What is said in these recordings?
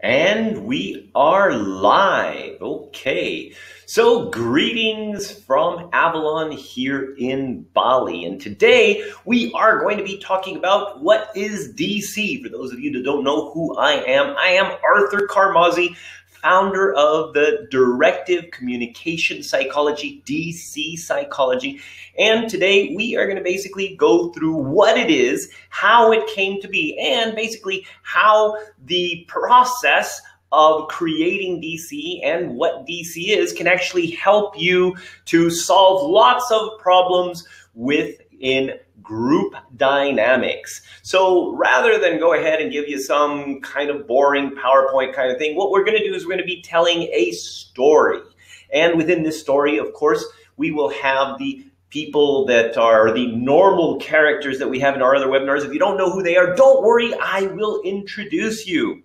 And we are live. Okay. So greetings from Avalon here in Bali. And today we are going to be talking about what is DC. For those of you that don't know who I am Arthur Carmazzi, founder of the Directive Communication Psychology, DC Psychology. And today we are going to basically go through what it is, how it came to be, and basically how the process of creating DC and what DC is can actually help you to solve lots of problems within group dynamics. So rather than go ahead and give you some kind of boring PowerPoint kind of thing, what we're going to do is we're going to be telling a story. And within this story, of course, we will have the people that are the normal characters that we have in our other webinars. If you don't know who they are, don't worry, I will introduce you.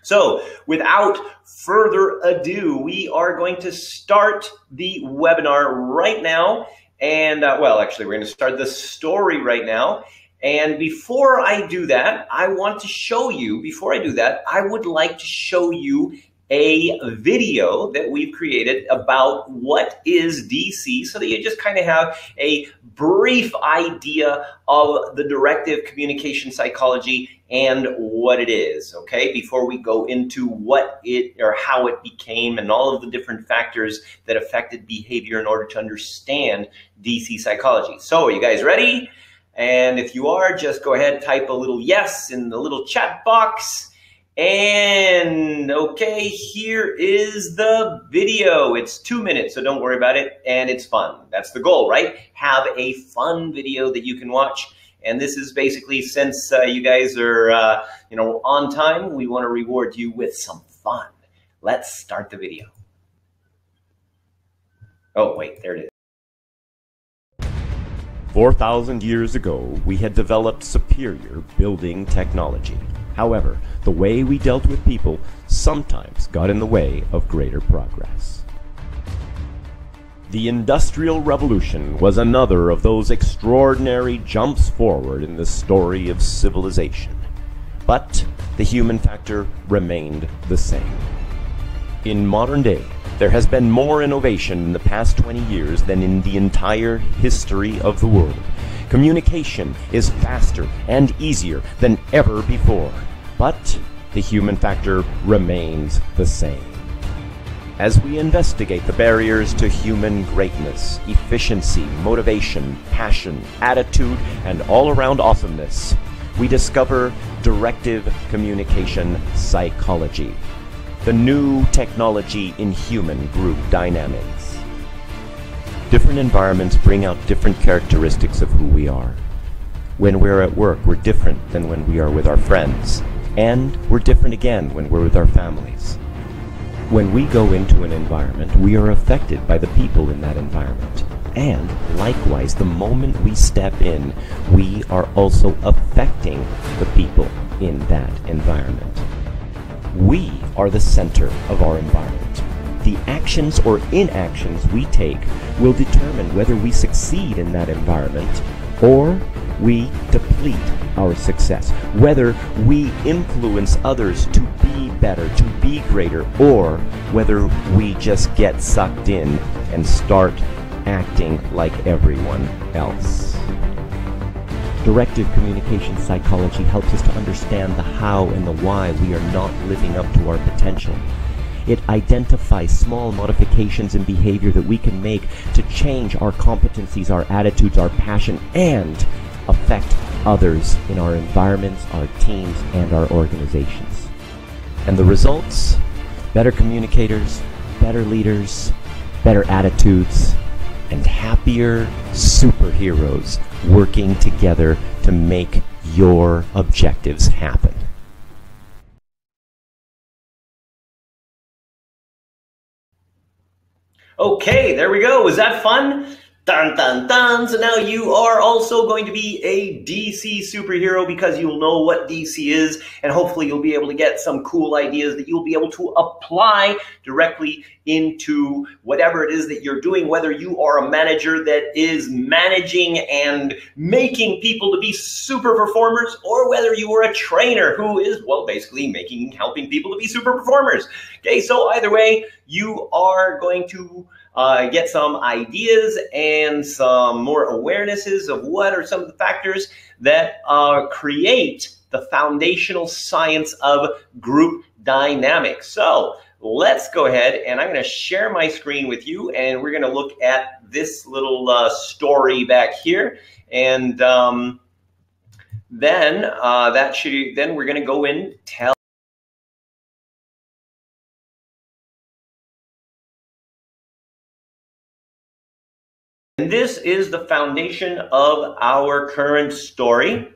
So without further ado, we are going to start the webinar right now. And well, actually, we're going to start the story right now. And before I do that, I want to show you, I would like to show you a video that we've created about what is DC, so that you just kind of have a brief idea of the directive communication psychology and what it is, okay? Before we go into what it or how it became and all of the different factors that affected behavior in order to understand DC psychology. So are you guys ready? And if you are, just go ahead, type a little yes in the little chat box. And okay, here is the video. It's 2 minutes, so don't worry about it. And it's fun. That's the goal, right? Have a fun video that you can watch. And this is basically, since you guys are, on time, we want to reward you with some fun. Let's start the video. Oh, wait, there it is. 4,000 years ago, we had developed superior building technology. However, the way we dealt with people sometimes got in the way of greater progress. The Industrial Revolution was another of those extraordinary jumps forward in the story of civilization. But the human factor remained the same. In modern day, there has been more innovation in the past 20 years than in the entire history of the world. Communication is faster and easier than ever before, but the human factor remains the same. As we investigate the barriers to human greatness, efficiency, motivation, passion, attitude, and all-around awesomeness, we discover directive communication psychology, the new technology in human group dynamics. Different environments bring out different characteristics of who we are. When we're at work, we're different than when we are with our friends. And we're different again when we're with our families. When we go into an environment, we are affected by the people in that environment. And likewise, the moment we step in, we are also affecting the people in that environment. We are the center of our environment. The actions or inactions we take will determine whether we succeed in that environment or we deplete our success, whether we influence others to be better, to be greater, or whether we just get sucked in and start acting like everyone else. Directive communication psychology helps us to understand the how and the why we are not living up to our potential. It identifies small modifications in behavior that we can make to change our competencies, our attitudes, our passion, and affect others in our environments, our teams, and our organizations. And the results? Better communicators, better leaders, better attitudes, and happier superheroes working together to make your objectives happen. Okay, there we go. Was that fun? Dun, dun, dun. So now you are also going to be a DC superhero because you'll know what DC is, and hopefully you'll be able to get some cool ideas that you'll be able to apply directly into whatever it is that you're doing, whether you are a manager that is managing and making people to be super performers, or whether you are a trainer who is, well, basically helping people to be super performers. Okay, so either way, you are going to get some ideas and some more awarenesses of what are some of the factors that create the foundational science of group dynamics. So let's go ahead, and I'm going to share my screen with you, and we're going to look at this little story back here, and then we're going to go in, tell. And this is the foundation of our current story.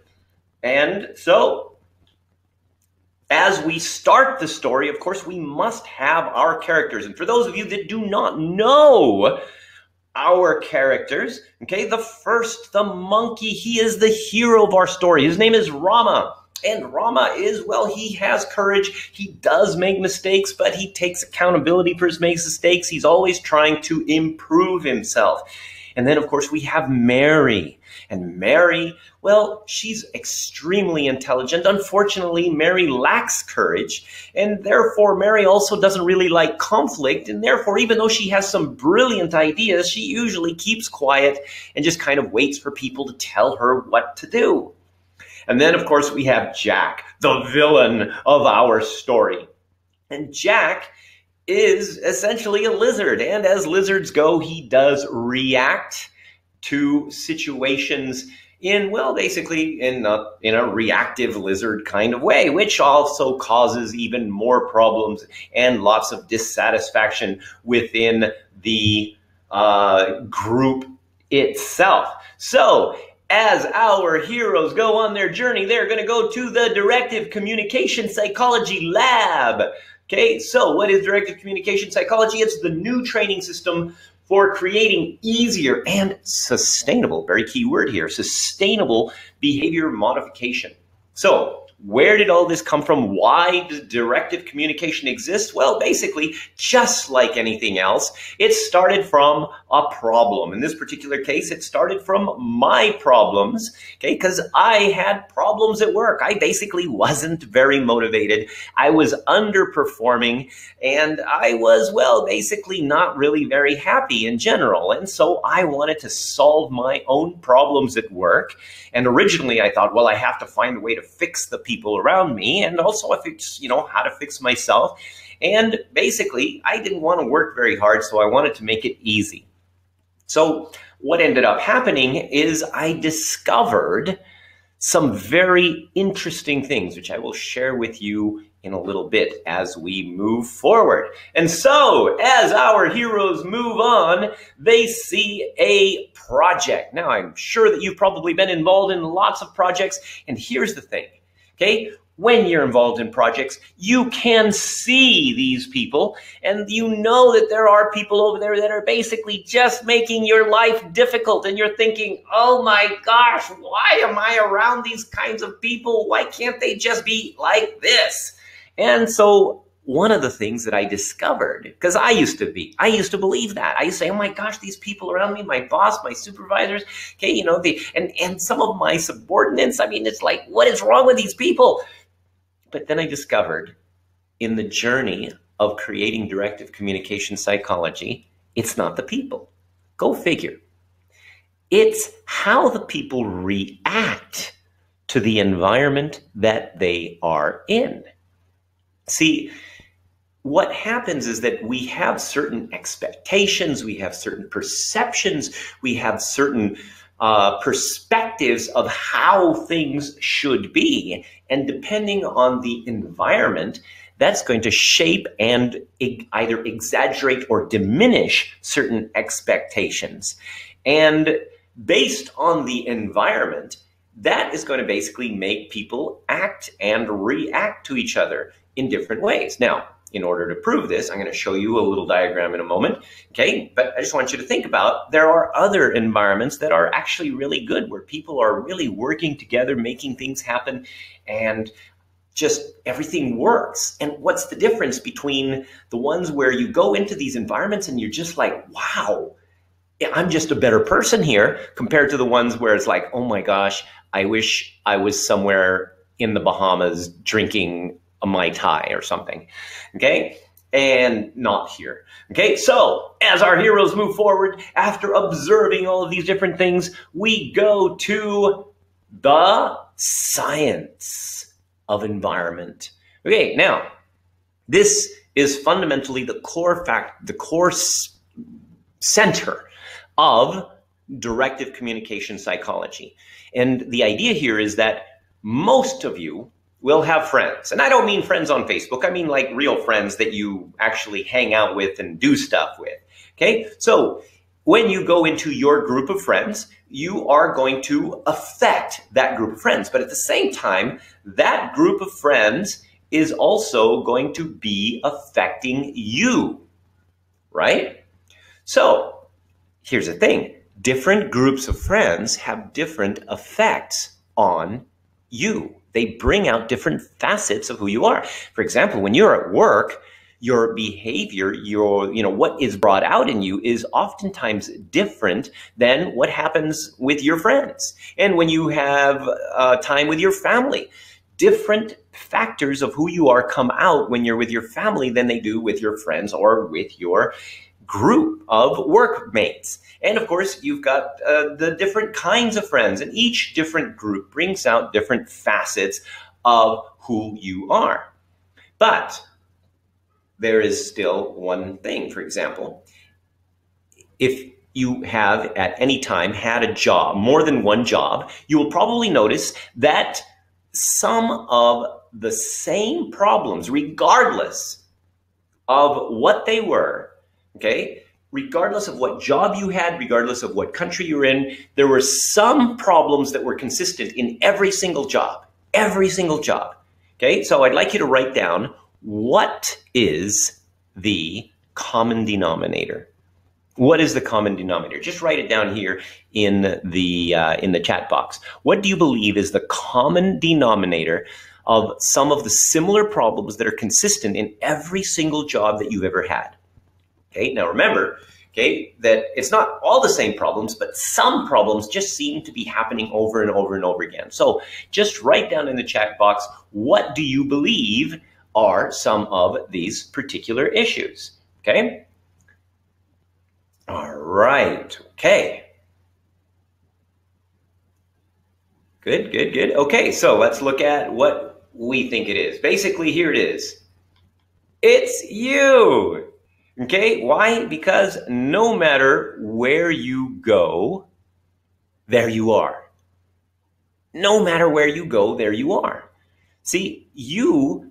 And so, as we start the story, of course, we must have our characters. And for those of you that do not know our characters, okay, the monkey, he is the hero of our story. His name is Rama. And Rama is, well, he has courage. He does make mistakes, but he takes accountability for his mistakes. He's always trying to improve himself. And then, of course, we have Mary. And Mary, well, she's extremely intelligent. Unfortunately, Mary lacks courage. And therefore, Mary also doesn't really like conflict. And therefore, even though she has some brilliant ideas, she usually keeps quiet and just kind of waits for people to tell her what to do. And then, of course, we have Jack, the villain of our story. And Jack is essentially a lizard, and as lizards go, he does react to situations in, well, basically in a reactive lizard kind of way, which also causes even more problems and lots of dissatisfaction within the group itself. So, as our heroes go on their journey, they're going to go to the Directive Communication Psychology Lab. Okay, so what is Directive Communication Psychology? It's the new training system for creating easier and sustainable, very key word here, sustainable behavior modification. So, where did all this come from? Why does directive communication exist? Well, basically, just like anything else, it started from a problem. In this particular case, it started from my problems, okay, because I had problems at work. I basically wasn't very motivated. I was underperforming, and I was, well, basically not really very happy in general. And so I wanted to solve my own problems at work. And originally I thought, well, I have to find a way to fix the people around me, and also if it's, how to fix myself. And basically, I didn't want to work very hard, so I wanted to make it easy. So what ended up happening is I discovered some very interesting things, which I will share with you in a little bit as we move forward. And so, as our heroes move on, they see a project. Now, I'm sure that you've probably been involved in lots of projects, and here's the thing, okay? When you're involved in projects, you can see these people, and you know that there are people over there that are basically just making your life difficult, and you're thinking, oh my gosh, why am I around these kinds of people? Why can't they just be like this? And so one of the things that I discovered, because I used to believe that. I used to say, oh my gosh, these people around me, my boss, my supervisors, okay, and some of my subordinates, I mean, it's like, what is wrong with these people? But then I discovered in the journey of creating directive communication psychology, it's not the people. Go figure. It's how the people react to the environment that they are in. See, what happens is that we have certain expectations, we have certain perceptions, we have certain perspectives of how things should be. And depending on the environment, that's going to shape and either exaggerate or diminish certain expectations. And based on the environment, that is going to basically make people act and react to each other in different ways. Now, in order to prove this, I'm going to show you a little diagram in a moment, okay? But I just want you to think about, there are other environments that are actually really good, where people are really working together, making things happen, and just everything works. And what's the difference between the ones where you go into these environments and you're just like, wow, I'm just a better person here, compared to the ones where it's like, oh my gosh, I wish I was somewhere in the Bahamas drinking a Mai Tai or something, okay? And not here, okay? So as our heroes move forward, after observing all of these different things, we go to the science of environment. Okay, now, this is fundamentally the core center of directive communication psychology. And the idea here is that most of you will have friends. And I don't mean friends on Facebook. I mean like real friends that you actually hang out with and do stuff with. Okay? So when you go into your group of friends, you are going to affect that group of friends. But at the same time, that group of friends is also going to be affecting you, right? So here's the thing. Different groups of friends have different effects on you. They bring out different facets of who you are. For example, when you're at work, your behavior, what is brought out in you is oftentimes different than what happens with your friends. And when you have time with your family, different factors of who you are come out when you're with your family than they do with your friends or with your group of workmates. And of course, you've got the different kinds of friends, and each different group brings out different facets of who you are. But there is still one thing. For example, if you have at any time had a job, more than one job, you will probably notice that some of the same problems, regardless of what they were, okay, regardless of what job you had, regardless of what country you're in, there were some problems that were consistent in every single job, okay? So I'd like you to write down, what is the common denominator? What is the common denominator? Just write it down here in the chat box. What do you believe is the common denominator of some of the similar problems that are consistent in every single job that you've ever had? Okay, now remember, okay, that it's not all the same problems, but some problems just seem to be happening over and over and over again. So just write down in the chat box, what do you believe are some of these particular issues? Okay? All right, okay. Good, good, good. Okay, so let's look at what we think it is. Basically, here it is. It's you. Okay, why? Because no matter where you go, there you are. No matter where you go, there you are. See, you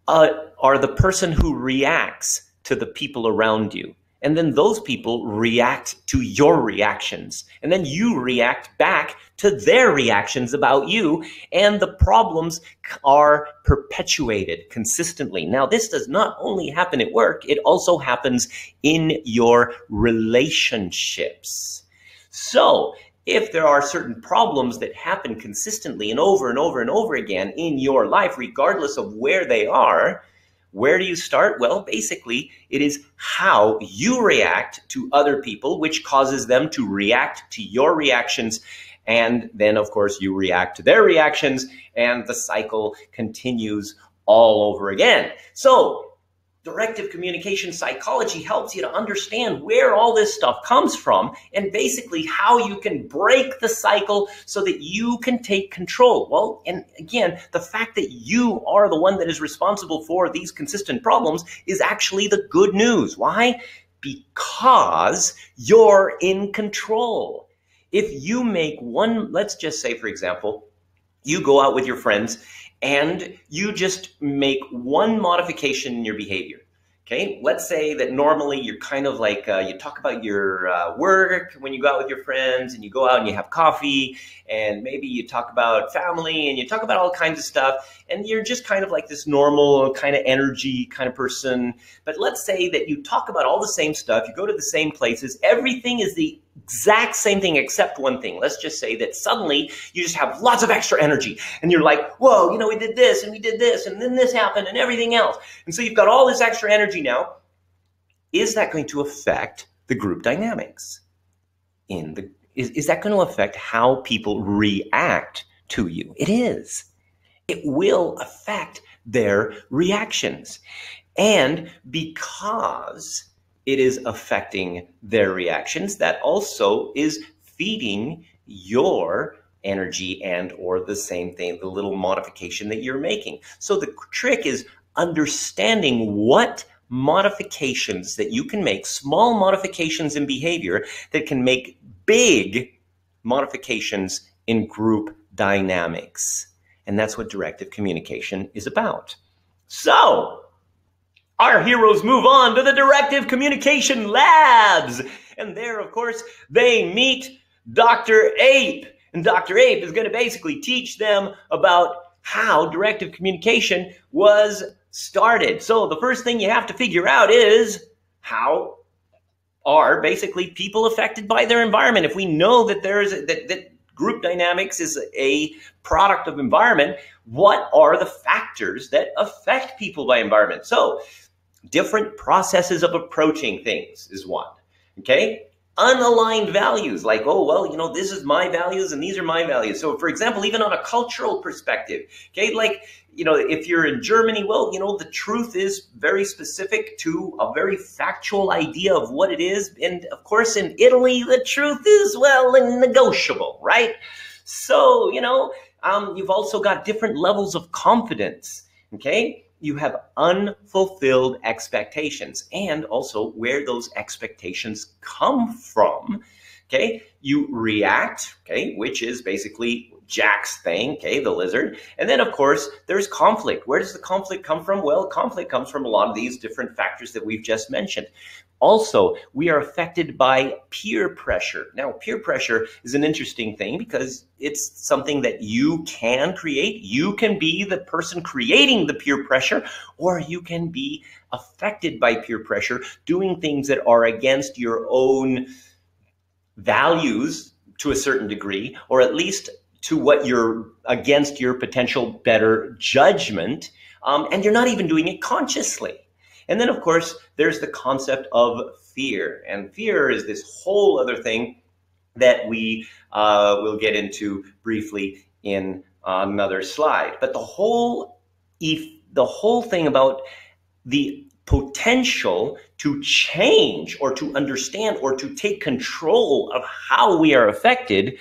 are the person who reacts to the people around you. And then those people react to your reactions. And then you react back to their reactions about you. And the problems are perpetuated consistently. Now, this does not only happen at work, it also happens in your relationships. So, if there are certain problems that happen consistently and over and over and over again in your life, regardless of where they are, where do you start? Well, basically, it is how you react to other people, which causes them to react to your reactions. And then, of course, you react to their reactions, and the cycle continues all over again. So, directive communication psychology helps you to understand where all this stuff comes from and basically how you can break the cycle so that you can take control. Well, and again, the fact that you are the one that is responsible for these consistent problems is actually the good news. Why? Because you're in control. If you make one, let's just say, for example, you go out with your friends and you just make one modification in your behavior, Okay, let's say that normally you're kind of like, you talk about your work when you go out with your friends, and you go out and you have coffee, and maybe you talk about family, and you talk about all kinds of stuff, and you're just kind of like this normal kind of energy kind of person. But let's say that you talk about all the same stuff, you go to the same places, everything is the exact same thing except one thing. Let's just say that suddenly you just have lots of extra energy, and you're like, whoa, you know, we did this, and we did this, and then this happened, and everything else. And so you've got all this extra energy now. Is that going to affect the group dynamics? Is that going to affect how people react to you? It is. It will affect their reactions. And because it is affecting their reactions, that also is feeding your energy and or the same thing, the little modification that you're making. So the trick is understanding what modifications that you can make, small modifications in behavior that can make big modifications in group dynamics. And that's what directive communication is about. So our heroes move on to the directive communication labs. And there, of course, they meet Dr. Ape. And Dr. Ape is going to basically teach them about how directive communication was started. So the first thing you have to figure out is, how are basically people affected by their environment? If we know that that group dynamics is a product of environment, what are the factors that affect people by environment? So different processes of approaching things is one. Okay? Unaligned values, like, oh, well, you know, this is my values and these are my values. So for example, even on a cultural perspective, okay, like, you know, if you're in Germany, well, you know, the truth is very specific to a very factual idea of what it is. And of course, in Italy, the truth is, well, negotiable, right? So, you know, you've also got different levels of confidence, okay? You have unfulfilled expectations, and also where those expectations come from, okay? You react, okay, which is basically Jack's thing, okay, the lizard. And then, of course, there's conflict. Where does the conflict come from? Well, conflict comes from a lot of these different factors that we've just mentioned. Also, we are affected by peer pressure. Now, peer pressure is an interesting thing because it's something that you can create. You can be the person creating the peer pressure, or you can be affected by peer pressure, doing things that are against your own values to a certain degree, or at least to what you're against your potential better judgment, and you're not even doing it consciously. And then, of course, there's the concept of fear. And fear is this whole other thing that we will get into briefly in another slide. But the whole thing about the potential to change or to understand or to take control of how we are affected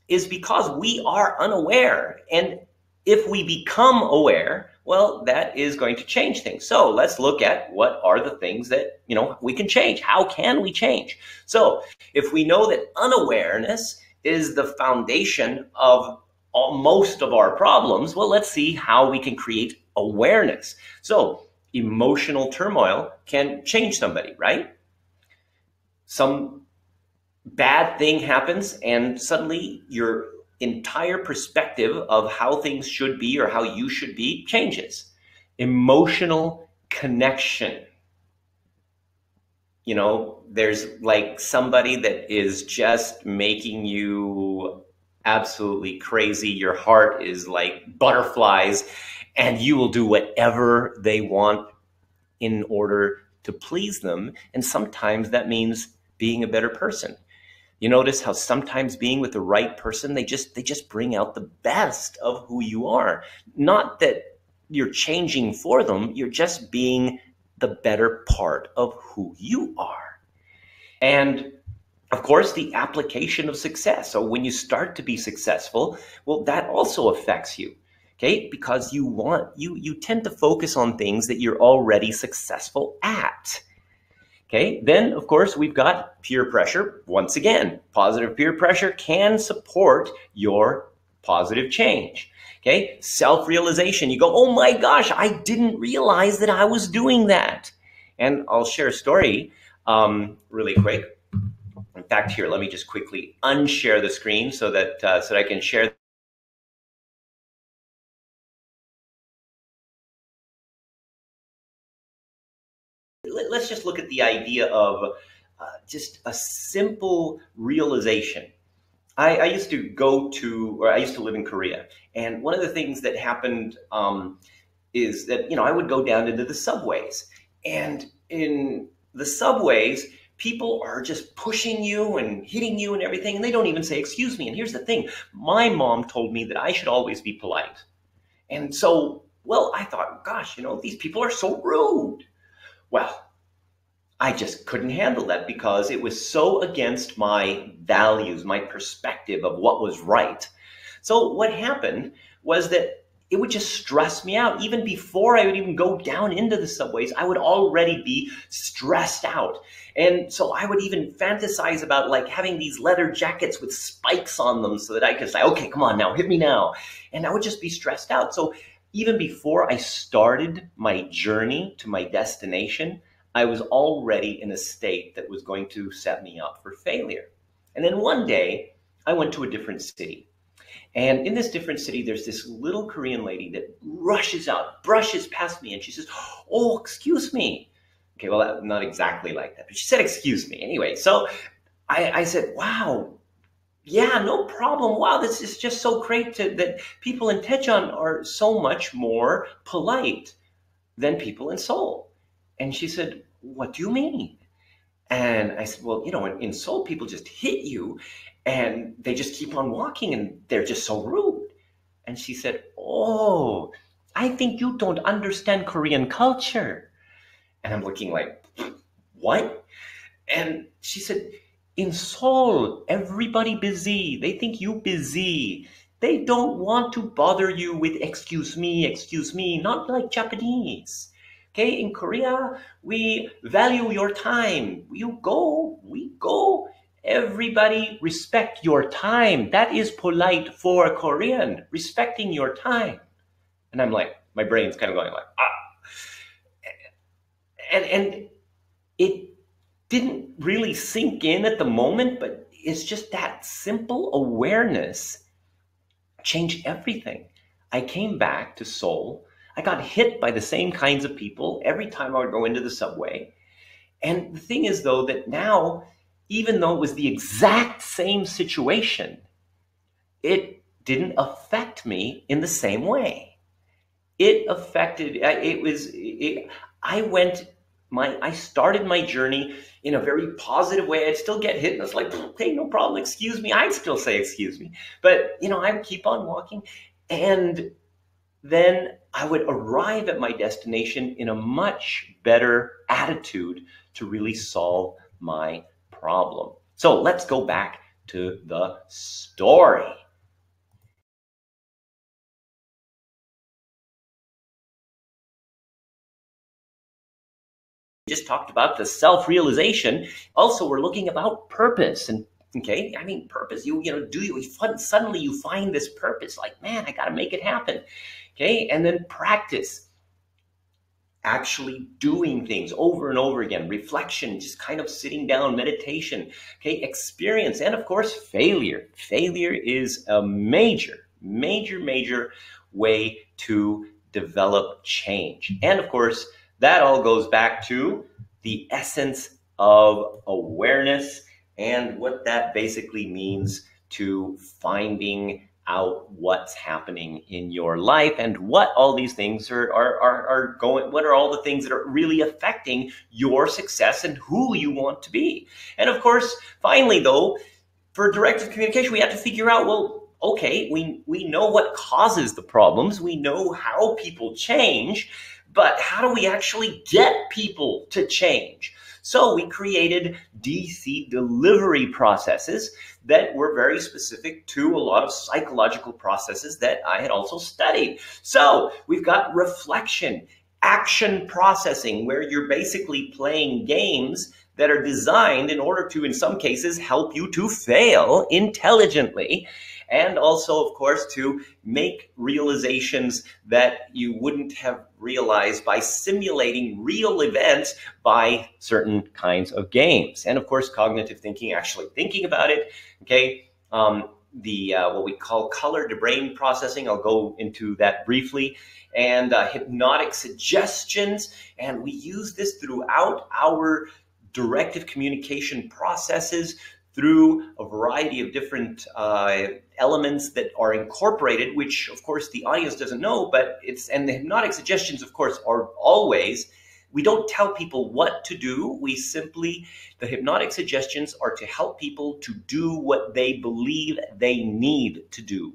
is because we are unaware. And if we become aware, well, that is going to change things. So let's look at what are the things that, you know, we can change. How can we change? So if we know that unawareness is the foundation of most of our problems, well, let's see how we can create awareness. So emotional turmoil can change somebody, right? Some bad thing happens and suddenly your entire perspective of how things should be or how you should be changes. Emotional connection. You know, there's like somebody that is just making you absolutely crazy. Your heart is like butterflies, and you will do whatever they want in order to please them. And sometimes that means being a better person. You notice how sometimes being with the right person, they just bring out the best of who you are. Not that you're changing for them, you're just being the better part of who you are. And of course, the application of success. So when you start to be successful, well, that also affects you. Okay, because you tend to focus on things that you're already successful at. Okay, then of course we've got peer pressure. Once again, positive peer pressure can support your positive change. Okay, self-realization. You go, oh my gosh, I didn't realize that I was doing that. And I'll share a story really quick. In fact, here, let me just quickly unshare the screen so that I can share. Let's just look at the idea of just a simple realization. I used to I used to live in Korea, and one of the things that happened is that, I would go down into the subways, and in the subways, people are just pushing you and hitting you and everything, and they don't even say, excuse me. And here's the thing, my mom told me that I should always be polite. And so, well, I thought, gosh, these people are so rude. Well, I just couldn't handle that because it was so against my values, my perspective of what was right. So what happened was that it would just stress me out. Even before I would even go down into the subways, I would already be stressed out. And so I would even fantasize about like having these leather jackets with spikes on them so that I could say, okay, come on now, hit me now. And I would just be stressed out. So even before I started my journey to my destination, I was already in a state that was going to set me up for failure. And then one day, I went to a different city. And in this different city, there's this little Korean lady that rushes out, brushes past me, and she says, oh, excuse me. Okay, well, not exactly like that, but she said, excuse me. Anyway, so I said, wow, yeah, no problem. Wow, this is just so great that people in Daejeon are so much more polite than people in Seoul. And she said, what do you mean? And I said, well, in Seoul, people just hit you and they just keep on walking and they're just so rude. And she said, oh, I think you don't understand Korean culture. And I'm looking like, what? And she said, in Seoul, everybody busy. They think you busy. They don't want to bother you with excuse me, not like Japanese. Okay, in Korea, we value your time. You go, we go. Everybody respect your time. That is polite for a Korean, respecting your time. And I'm like, my brain's kind of going like, ah. And it didn't really sink in at the moment, but it's just that simple awareness changed everything. I came back to Seoul. I got hit by the same kinds of people every time I would go into the subway. And the thing is, though, that now, even though it was the exact same situation, it didn't affect me in the same way. It affected, I started my journey in a very positive way. I'd still get hit and it's like, hey, no problem, excuse me. I'd still say, excuse me. But, I would keep on walking, and then I would arrive at my destination in a much better attitude to really solve my problem. So let's go back to the story. We just talked about the self-realization. Also, we're looking about purpose. And okay, purpose, suddenly you find this purpose, like, man, I got to make it happen. Okay, and then practice, actually doing things over and over again, reflection, just kind of sitting down, meditation, okay, experience, and of course, failure. Failure is a major way to develop change. And of course, that all goes back to the essence of awareness and what that basically means to finding out what's happening in your life and what all these things are going, what are all the things that are really affecting your success and who you want to be. And of course, finally though, for directive communication, we have to figure out, well, okay, we know what causes the problems, we know how people change, but how do we actually get people to change? So we created DC delivery processes that were very specific to a lot of psychological processes that I had also studied. So we've got reflection, action processing, where you're basically playing games that are designed in order to, in some cases, help you to fail intelligently. and also, of course, to make realizations that you wouldn't have realized by simulating real events by certain kinds of games. And of course, cognitive thinking, actually thinking about it, okay? What we call color to brain processing, I'll go into that briefly, and hypnotic suggestions, and we use this throughout our directive communication processes through a variety of different elements that are incorporated, which of course the audience doesn't know, and the hypnotic suggestions, of course, are always, we don't tell people what to do. The hypnotic suggestions are to help people to do what they believe they need to do.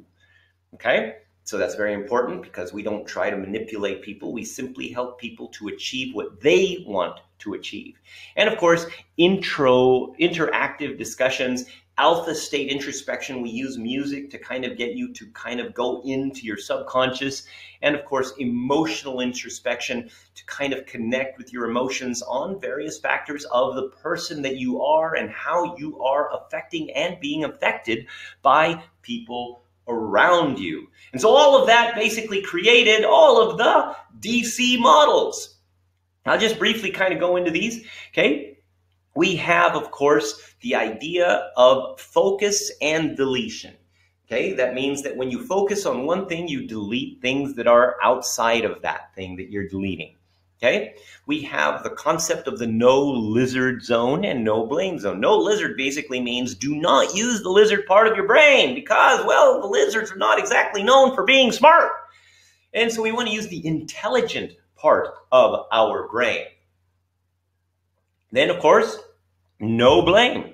Okay? So that's very important, because we don't try to manipulate people. We simply help people to achieve what they want to achieve. And of course, interactive discussions, alpha state introspection. We use music to kind of get you to kind of go into your subconscious. And of course, emotional introspection to kind of connect with your emotions on various factors of the person that you are and how you are affecting and being affected by people around you. And so all of that basically created all of the DC models. I'll just briefly kind of go into these, okay? We have, of course, the idea of focus and deletion, okay? That means that when you focus on one thing, you delete things that are outside of that thing that you're deleting, okay? We have the concept of the no lizard zone and no blame zone. No lizard basically means do not use the lizard part of your brain because, well, the lizards are not exactly known for being smart. And so we want to use the intelligent part of our brain. Then, of course, no blame.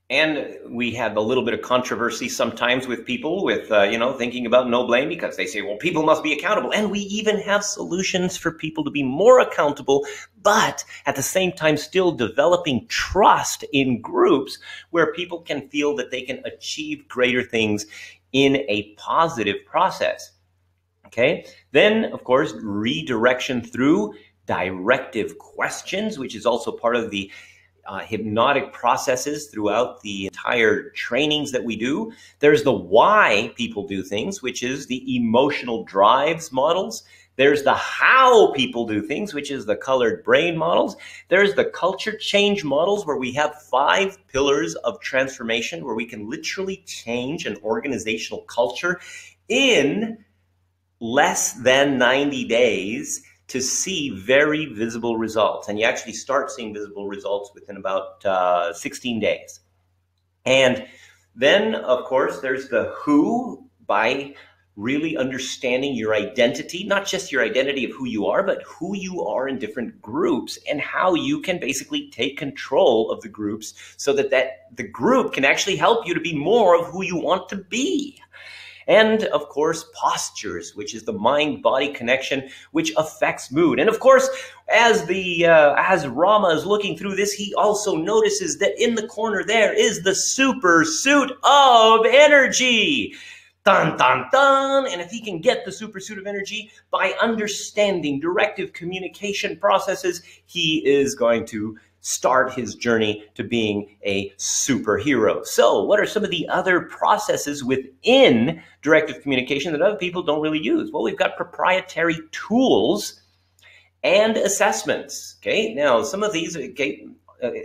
And we have a little bit of controversy sometimes with people with, thinking about no blame, because they say, well, people must be accountable. And we even have solutions for people to be more accountable, but at the same time still developing trust in groups where people can feel that they can achieve greater things in a positive process. Okay, then, of course, redirection through directive questions, which is also part of the hypnotic processes throughout the entire trainings that we do. There's the why people do things, which is the emotional drives models. There's the how people do things, which is the colored brain models. There's the culture change models, where we have 5 pillars of transformation, where we can literally change an organizational culture in less than 90 days to see very visible results. And you actually start seeing visible results within about 16 days. And then, of course, there's the who, by really understanding your identity, not just your identity of who you are, but who you are in different groups and how you can basically take control of the groups so that the group can actually help you to be more of who you want to be. And of course, postures, which is the mind-body connection, which affects mood. And of course, as Rama is looking through this, he also notices that in the corner there is the super suit of energy. Dun, dun, dun. And if he can get the super suit of energy by understanding directive communication processes, he is going to start his journey to being a superhero. So what are some of the other processes within directive communication that other people don't really use? Well, we've got proprietary tools and assessments. Okay, now some of these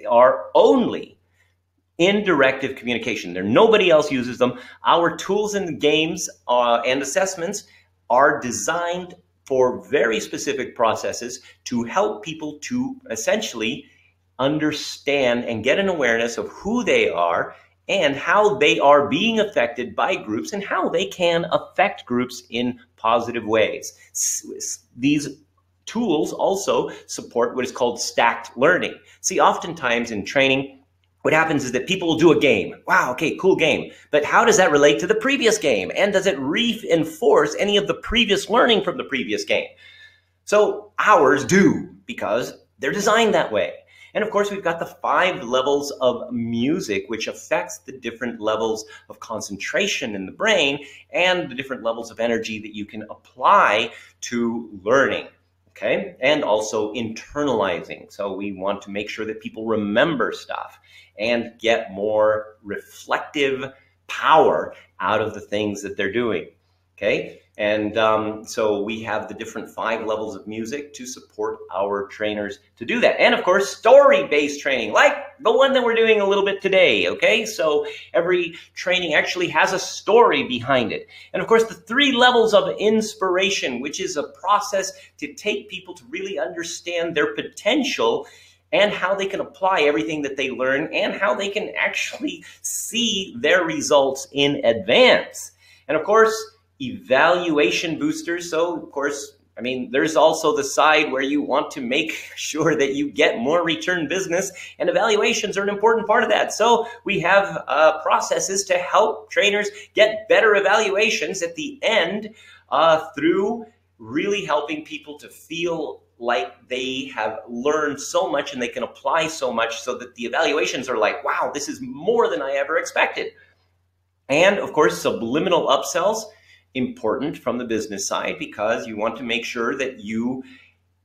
are only in directive communication. Nobody else uses them. Our tools and games and assessments are designed for very specific processes to help people to essentially understand and get an awareness of who they are and how they are being affected by groups and how they can affect groups in positive ways. These tools also support what is called stacked learning. See, oftentimes in training, what happens is that people will do a game. Wow, okay, cool game. But how does that relate to the previous game? And does it reinforce any of the previous learning from the previous game? So ours do, because they're designed that way. And of course, we've got the 5 levels of music, which affects the different levels of concentration in the brain and the different levels of energy that you can apply to learning, okay? And also internalizing. So we want to make sure that people remember stuff and get more reflective power out of the things that they're doing. Okay, and so we have the different 5 levels of music to support our trainers to do that. And of course, story-based training, like the one that we're doing a little bit today, okay? So every training actually has a story behind it. And of course, the 3 levels of inspiration, which is a process to take people to really understand their potential and how they can apply everything that they learn and how they can actually see their results in advance. And of course, evaluation boosters. So of course, I mean, there's also the side where you want to make sure that you get more return business, and evaluations are an important part of that. So we have processes to help trainers get better evaluations at the end through really helping people to feel like they have learned so much and they can apply so much, so that the evaluations are like, wow, this is more than I ever expected. And of course, subliminal upsells, important from the business side, because you want to make sure that you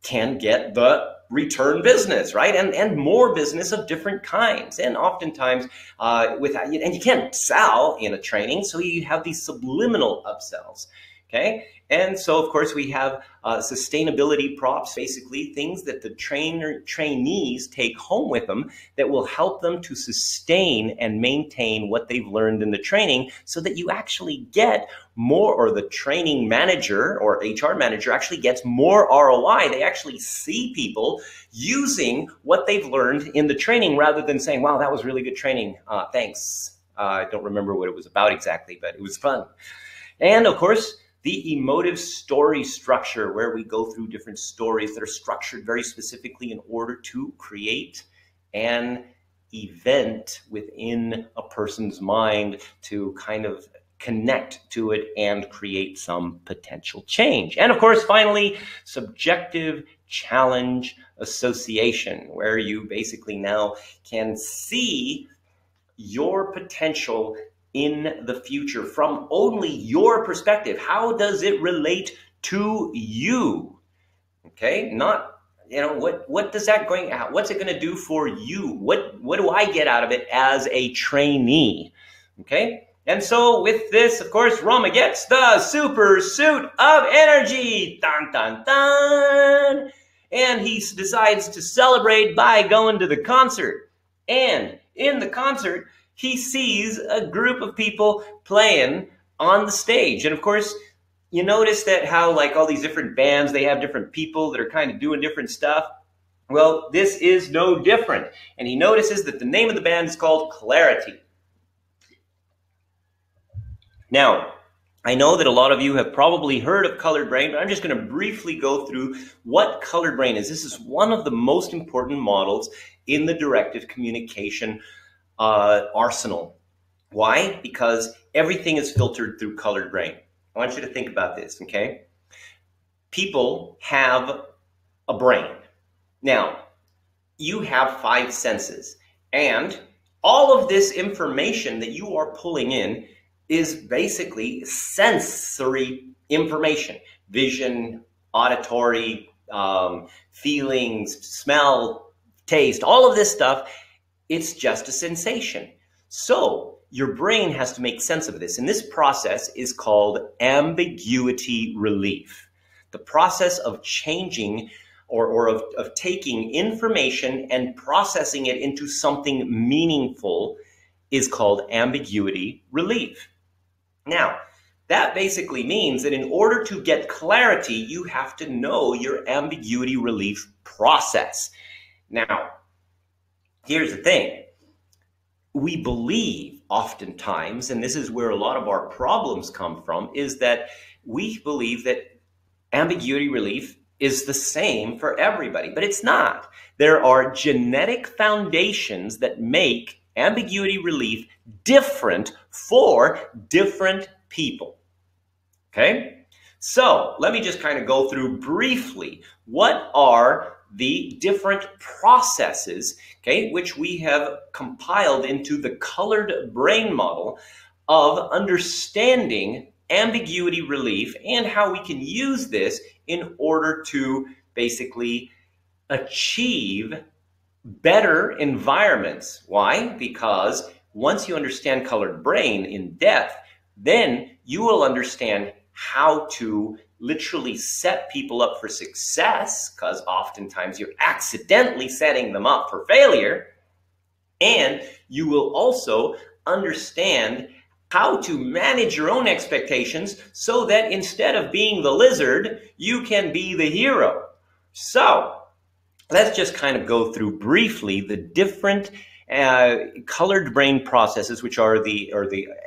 can get the return business, right? And more business of different kinds. And oftentimes, and you can't sell in a training, so you have these subliminal upsells, okay? And so, of course, we have sustainability props, basically things that the trainees take home with them that will help them to sustain and maintain what they've learned in the training, so that you actually get more, or the training manager or HR manager actually gets more ROI. They actually see people using what they've learned in the training, rather than saying, wow, that was really good training. Thanks. I don't remember what it was about exactly, but it was fun. And of course, the emotive story structure, where we go through different stories that are structured very specifically in order to create an event within a person's mind to kind of connect to it and create some potential change. And of course, finally, subjective challenge association, where you basically now can see your potential in the future from only your perspective. How does it relate to you? Okay, not, you know, what does that what's it going to do for you? What do I get out of it as a trainee? Okay, and so with this, of course, Rama gets the super suit of energy. Dun dun dun. And he decides to celebrate by going to the concert. And in the concert, he sees a group of people playing on the stage. And of course, you notice that how, like, all these different bands, they have different people that are kind of doing different stuff. Well, this is no different. And he notices that the name of the band is called Clarity. Now, I know that a lot of you have probably heard of colored brain, but I'm just going to briefly go through what colored brain is. This is one of the most important models in the directive communication arsenal. Why? Because everything is filtered through colored brain. I want you to think about this, okay? People have a brain. Now, you have 5 senses, and all of this information that you are pulling in is basically sensory information. Vision, auditory, feelings, smell, taste, all of this stuff. It's just a sensation. So your brain has to make sense of this. And this process is called ambiguity relief. The process of changing or of taking information and processing it into something meaningful is called ambiguity relief. Now, that basically means that in order to get clarity, you have to know your ambiguity relief process. Now, here's the thing. We believe oftentimes, and this is where a lot of our problems come from, is that we believe that ambiguity relief is the same for everybody, but it's not. There are genetic foundations that make ambiguity relief different for different people. Okay? So let me just kind of go through briefly what are the different processes, okay, which we have compiled into the colored brain model of understanding ambiguity relief and how we can use this in order to basically achieve better environments. Why? Because once you understand colored brain in depth, then you will understand how to literally set people up for success, because oftentimes you're accidentally setting them up for failure. And you will also understand how to manage your own expectations so that instead of being the lizard, you can be the hero. So let's just kind of go through briefly the different colored brain processes, which are the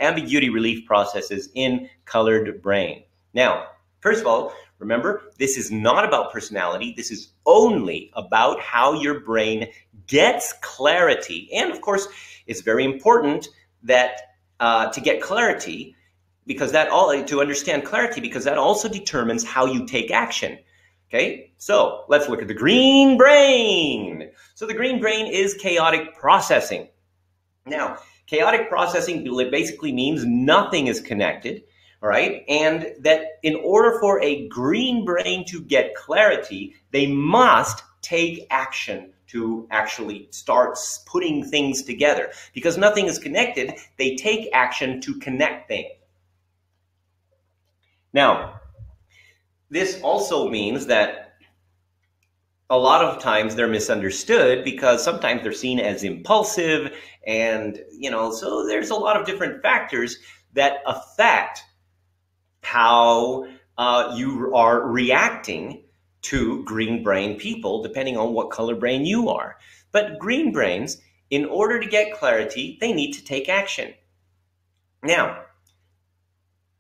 ambiguity relief processes in colored brain. Now, first of all, remember, this is not about personality. This is only about how your brain gets clarity. And of course, it's very important that to get clarity, because to understand clarity, because that also determines how you take action. Okay, so let's look at the green brain. So the green brain is chaotic processing. Now, chaotic processing basically means nothing is connected, all right? And that in order for a green brain to get clarity, they must take action to actually start putting things together. Because nothing is connected, they take action to connect things. Now, this also means that a lot of times they're misunderstood because sometimes they're seen as impulsive, and so there's a lot of different factors that affect how you are reacting to green brain people, depending on what color brain you are. But green brains, in order to get clarity, they need to take action. Now,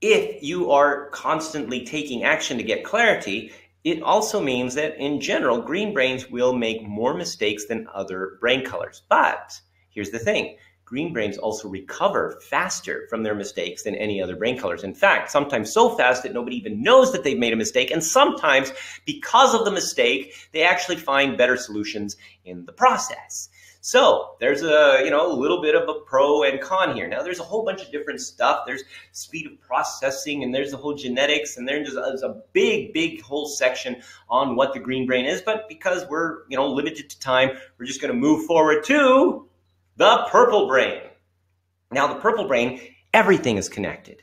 if you are constantly taking action to get clarity, it also means that in general, green brains will make more mistakes than other brain colors. But here's the thing. Green brains also recover faster from their mistakes than any other brain colors. In fact, sometimes so fast that nobody even knows that they've made a mistake. And sometimes, because of the mistake, they actually find better solutions in the process. So there's a little bit of a pro and con here. Now there's a whole bunch of different stuff. There's speed of processing, and there's the whole genetics, and there's a big whole section on what the green brain is. But because we're limited to time, we're just going to move forward to the purple brain. Now the purple brain, everything is connected.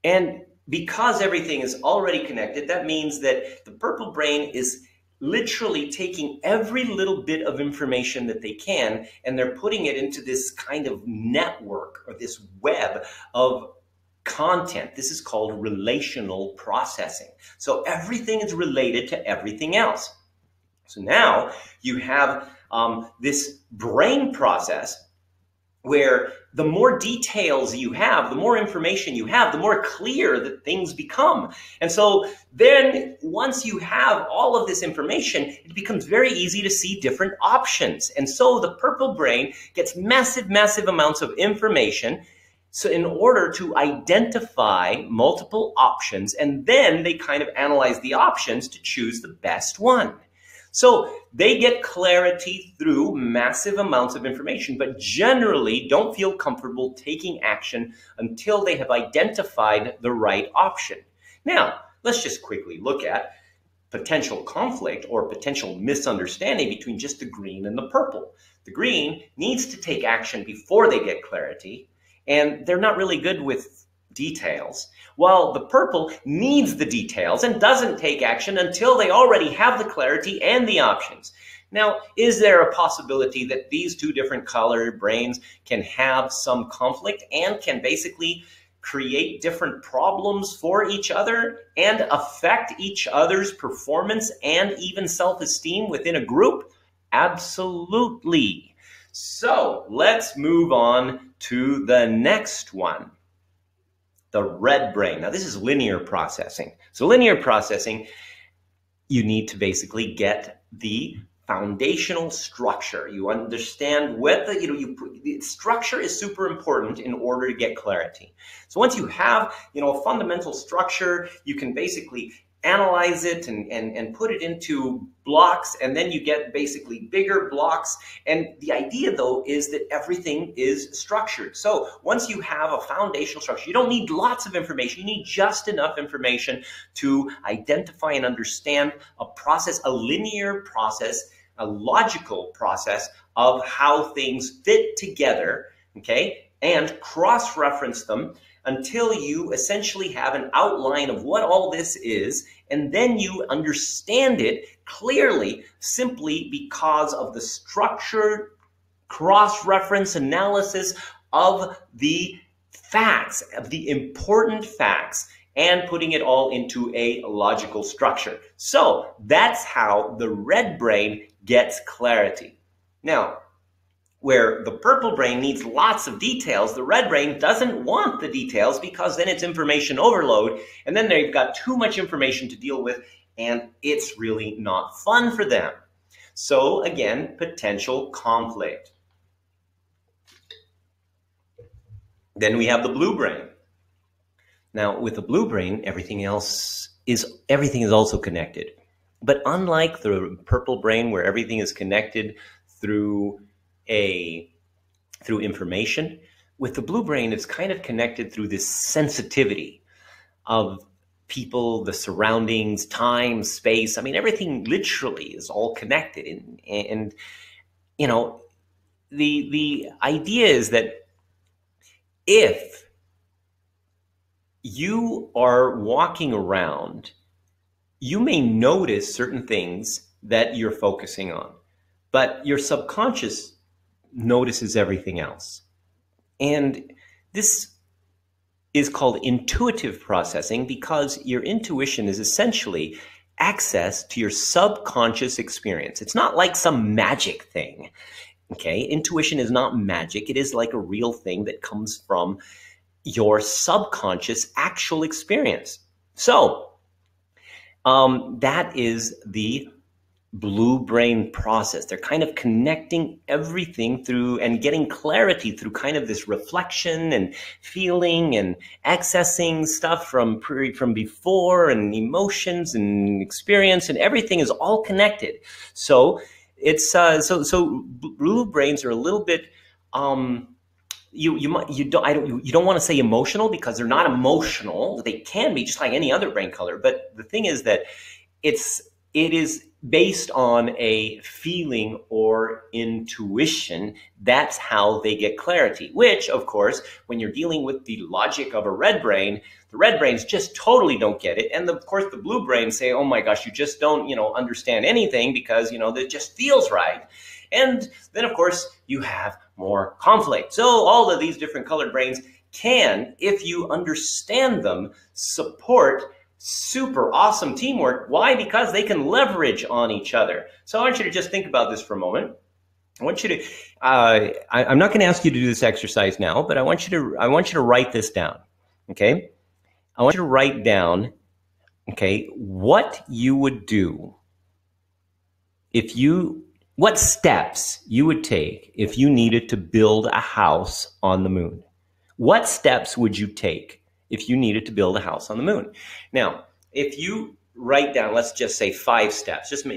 And because everything is already connected, that means that the purple brain is literally taking every little bit of information that they can, and they're putting it into this kind of network or this web of content. This is called relational processing. So everything is related to everything else. So now you have this brain process where the more details you have, the more information you have, the more clear that things become. And so then once you have all of this information, it becomes very easy to see different options. And so the purple brain gets massive amounts of information, so in order to identify multiple options, and then they kind of analyze the options to choose the best one. So they get clarity through massive amounts of information, but generally don't feel comfortable taking action until they have identified the right option. Now, let's just quickly look at potential conflict or potential misunderstanding between just the green and the purple. The green needs to take action before they get clarity, and they're not really good with details, while the purple needs the details and doesn't take action until they already have the clarity and the options. Now, is there a possibility that these two different colored brains can have some conflict and can basically create different problems for each other and affect each other's performance and even self-esteem within a group? Absolutely. So let's move on to the next one. The red brain. Now, this is linear processing. So linear processing, you need to basically get the foundational structure. You understand what the structure is super important in order to get clarity. So once you have, a fundamental structure, you can basically analyze it and put it into blocks, and then you get basically bigger blocks. And the idea, though, is that everything is structured. So once you have a foundational structure, you don't need lots of information. You need just enough information to identify and understand a process, a linear process, a logical process of how things fit together okay, and cross-reference them until you essentially have an outline of what all this is, and then you understand it clearly simply because of the structured cross-reference analysis of the facts, of the important facts, and putting it all into a logical structure. So that's how the red brain gets clarity. Now, where the purple brain needs lots of details, the red brain doesn't want the details because then it's information overload, and then they've got too much information to deal with, and it's really not fun for them. So again, potential conflict. Then we have the blue brain. Now, with the blue brain, everything is also connected. But unlike the purple brain, where everything is connected through information, with the blue brain, it's kind of connected through this sensitivity of people, the surroundings, time, space. I mean, everything literally is all connected. And you know, the idea is that if you are walking around, you may notice certain things that you're focusing on, but your subconscious notices everything else. And this is called intuitive processing because your intuition is essentially access to your subconscious experience. It's not like some magic thing, okay? Intuition is not magic. It is like a real thing that comes from your subconscious actual experience. So that is the blue brain process. They're kind of connecting everything through and getting clarity through kind of this reflection and feeling and accessing stuff from before, and emotions and experience, and everything is all connected. So it's so blue brains are a little bit you don't want to say emotional because they're not emotional. They can be just like any other brain color, but the thing is that it is based on a feeling or intuition. That's how they get clarity, which of course, when you're dealing with the logic of a red brain, the red brains just totally don't get it. And of course the blue brains say, oh my gosh, you just don't, understand anything because, that just feels right. And then of course you have more conflict. So all of these different colored brains can, if you understand them, support super awesome teamwork. Why? Because they can leverage on each other. So I want you to just think about this for a moment. I want you to, I'm not going to ask you to do this exercise now, but I want you to write this down. Okay. I want you to write down, okay, what you would do what steps you would take if you needed to build a house on the moon. What steps would you take if you needed to build a house on the moon? Now, if you write down, let's just say 5 steps, just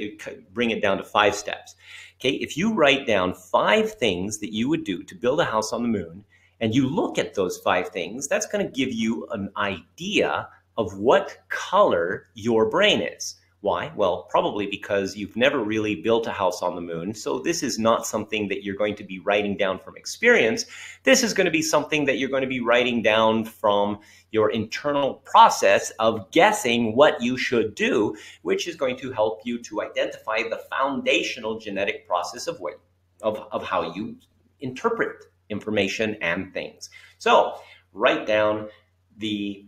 bring it down to 5 steps. Okay, if you write down 5 things that you would do to build a house on the moon, and you look at those 5 things, that's going to give you an idea of what color your brain is. Why? Well, probably because you've never really built a house on the moon. So this is not something that you're going to be writing down from experience. This is going to be something that you're going to be writing down from your internal process of guessing what you should do, which is going to help you to identify the foundational genetic process of how you interpret information and things. So write down the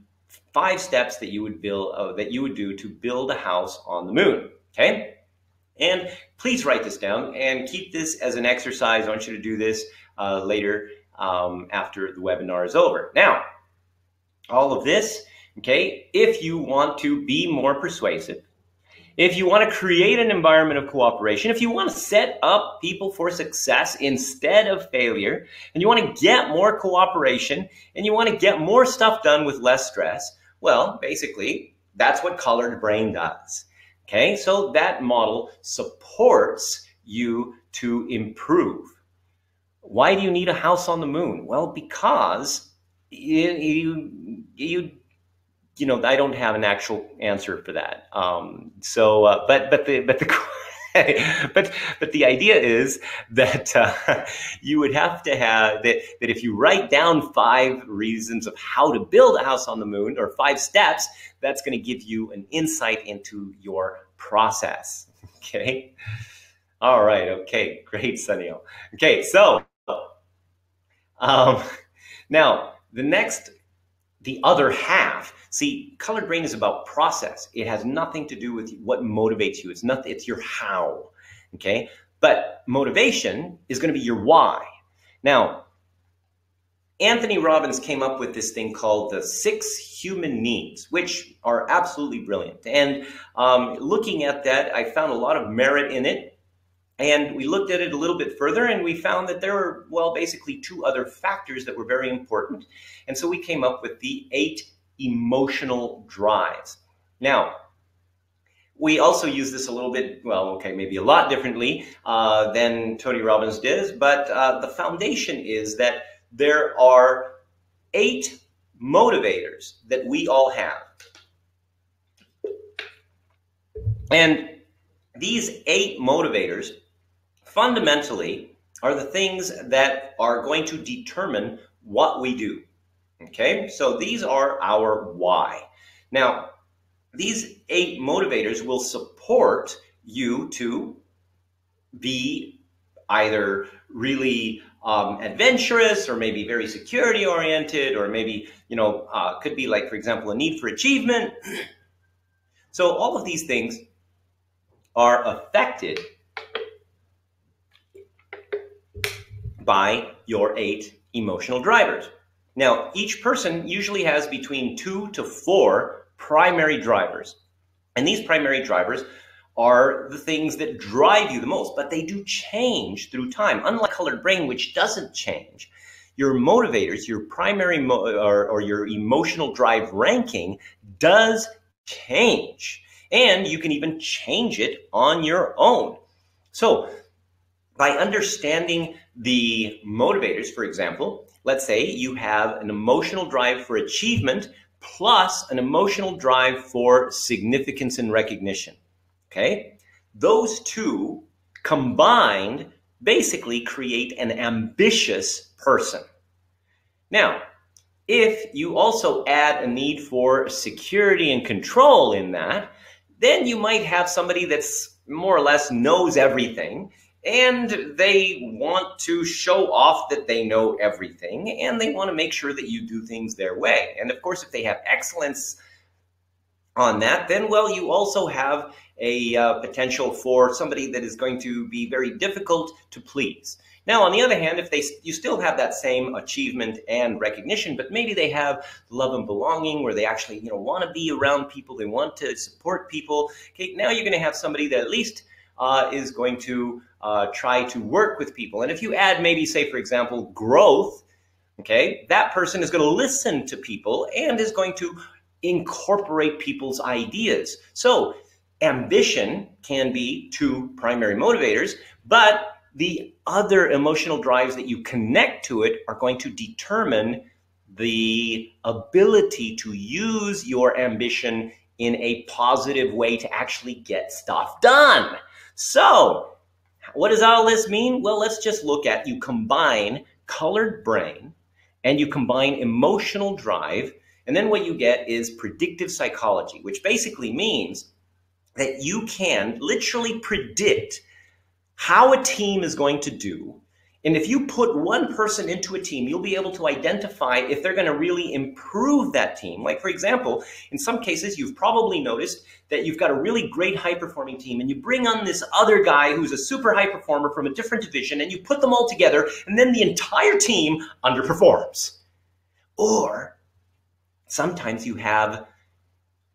5 steps that you would do to build a house on the moon. Okay, and please write this down and keep this as an exercise. I want you to do this later after the webinar is over. Now, all of this, okay, if you want to be more persuasive, if you want to create an environment of cooperation, if you want to set up people for success instead of failure, and you want to get more cooperation, and you want to get more stuff done with less stress, well, basically, that's what colored brain does. Okay, so that model supports you to improve. Why do you need a house on the moon? Well, because I don't have an actual answer for that. But the but the idea is that you would have to have that if you write down 5 reasons of how to build a house on the moon, or 5 steps, that's going to give you an insight into your process. Okay. All right. Okay. Great, Sunil. Okay. So now the other half. See, colored brain is about process. It has nothing to do with what motivates you. It's your how, okay? But motivation is going to be your why. Now, Anthony Robbins came up with this thing called the 6 human needs, which are absolutely brilliant. And looking at that, I found a lot of merit in it. And we looked at it a little bit further, and we found that there were, well, basically 2 other factors that were very important. And so we came up with the 8 emotional drives. Now, we also use this a little bit, well, okay, maybe a lot differently than Tony Robbins did, but the foundation is that there are 8 motivators that we all have. And these 8 motivators fundamentally are the things that are going to determine what we do. Okay, so these are our why. Now, these 8 motivators will support you to be either really adventurous, or maybe very security oriented, or maybe, could be like, for example, a need for achievement. So all of these things are affected by your 8 emotional drivers. Now, each person usually has between 2 to 4 primary drivers. And these primary drivers are the things that drive you the most, but they do change through time. Unlike colored brain, which doesn't change, your motivators, your primary or your emotional drive ranking does change. And you can even change it on your own. So by understanding the motivators, for example, let's say you have an emotional drive for achievement plus an emotional drive for significance and recognition. Okay? Those 2 combined basically create an ambitious person. Now, if you also add a need for security and control in that, then you might have somebody that's more or less knows everything, and they want to show off that they know everything, and they want to make sure that you do things their way. And of course, if they have excellence on that, then, well, you also have a potential for somebody that is going to be very difficult to please. Now, on the other hand, if you still have that same achievement and recognition, but maybe they have love and belonging, where they actually, want to be around people, they want to support people. Okay, now you're going to have somebody that at least is going to try to work with people. And if you add maybe, say, for example, growth, okay, that person is going to listen to people and is going to incorporate people's ideas. So ambition can be 2 primary motivators, but the other emotional drives that you connect to it are going to determine the ability to use your ambition in a positive way to actually get stuff done. So what does all this mean? Well, let's just look at, you combine colored brain and you combine emotional drive, and then what you get is predictive psychology, which basically means that you can literally predict how a team is going to do. And if you put one person into a team, you'll be able to identify if they're going to really improve that team. Like, for example, in some cases, you've probably noticed that you've got a really great high-performing team, and you bring on this other guy who's a super high performer from a different division, and you put them all together, and then the entire team underperforms. Or sometimes you have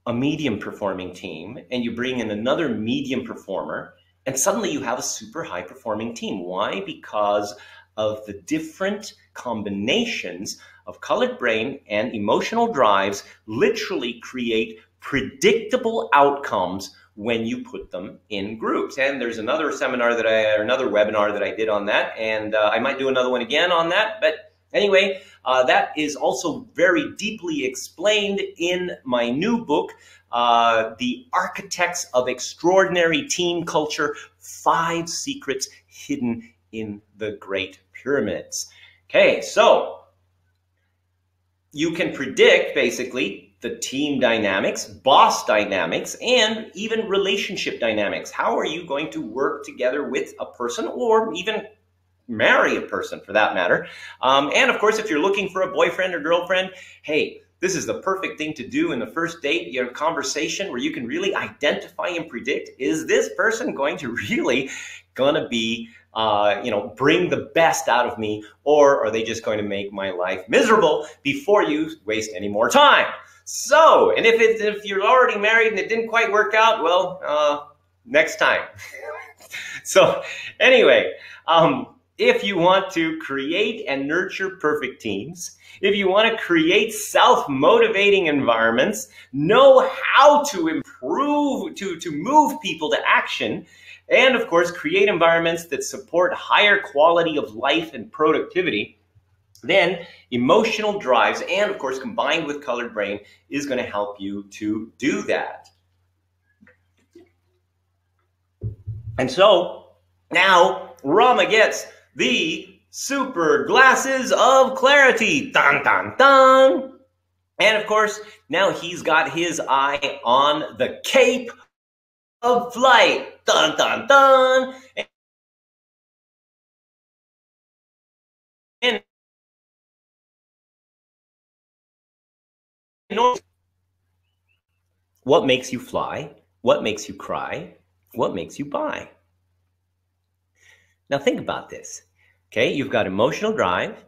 a medium-performing team, and you bring in another medium performer, and suddenly you have a super high-performing team. Why? Because of the different combinations of colored brain and emotional drives literally create predictable outcomes when you put them in groups. And there's another seminar or another webinar that I did on that, and I might do another one again on that. But Anyway, that is also very deeply explained in my new book, The Architects of Extraordinary Team Culture, 5 Secrets Hidden in the Great Pyramids. Okay, so you can predict basically the team dynamics, boss dynamics, and even relationship dynamics. How are you going to work together with a person, or even marry a person for that matter? And of course, if you're looking for a boyfriend or girlfriend, hey, this is the perfect thing to do in the first date, you know, conversation where you can really identify and predict, is this person going to really gonna be, you know, bring the best out of me, or are they just going to make my life miserable before you waste any more time? So, and if you're already married and it didn't quite work out, well, next time. So anyway, if you want to create and nurture perfect teams, if you want to create self-motivating environments, know how to improve, to move people to action, and of course, create environments that support higher quality of life and productivity, then emotional drives, and of course, combined with colored brain, is going to help you to do that. And so now Rama gets the super glasses of clarity. Dun, dun, dun. And of course, now he's got his eye on the cape of flight. Dun, dun, dun. And what makes you fly? What makes you cry? What makes you buy? Now think about this, okay? You've got emotional drive,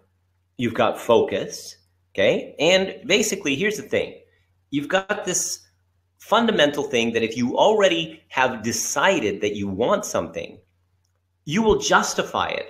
you've got focus, okay? And basically, here's the thing. You've got this fundamental thing that if you already have decided that you want something, you will justify it.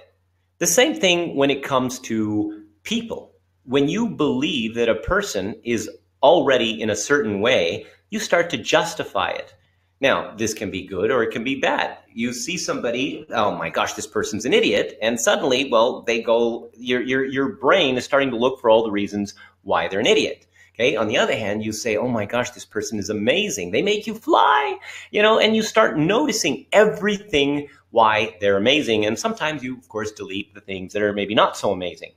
The same thing when it comes to people. When you believe that a person is already in a certain way, you start to justify it. Now, this can be good or it can be bad. You see somebody, oh my gosh, this person's an idiot, and suddenly, well, they go, your brain is starting to look for all the reasons why they're an idiot. Okay. On the other hand, you say, oh my gosh, this person is amazing. They make you fly, you know, and you start noticing everything why they're amazing. And sometimes you, of course, delete the things that are maybe not so amazing.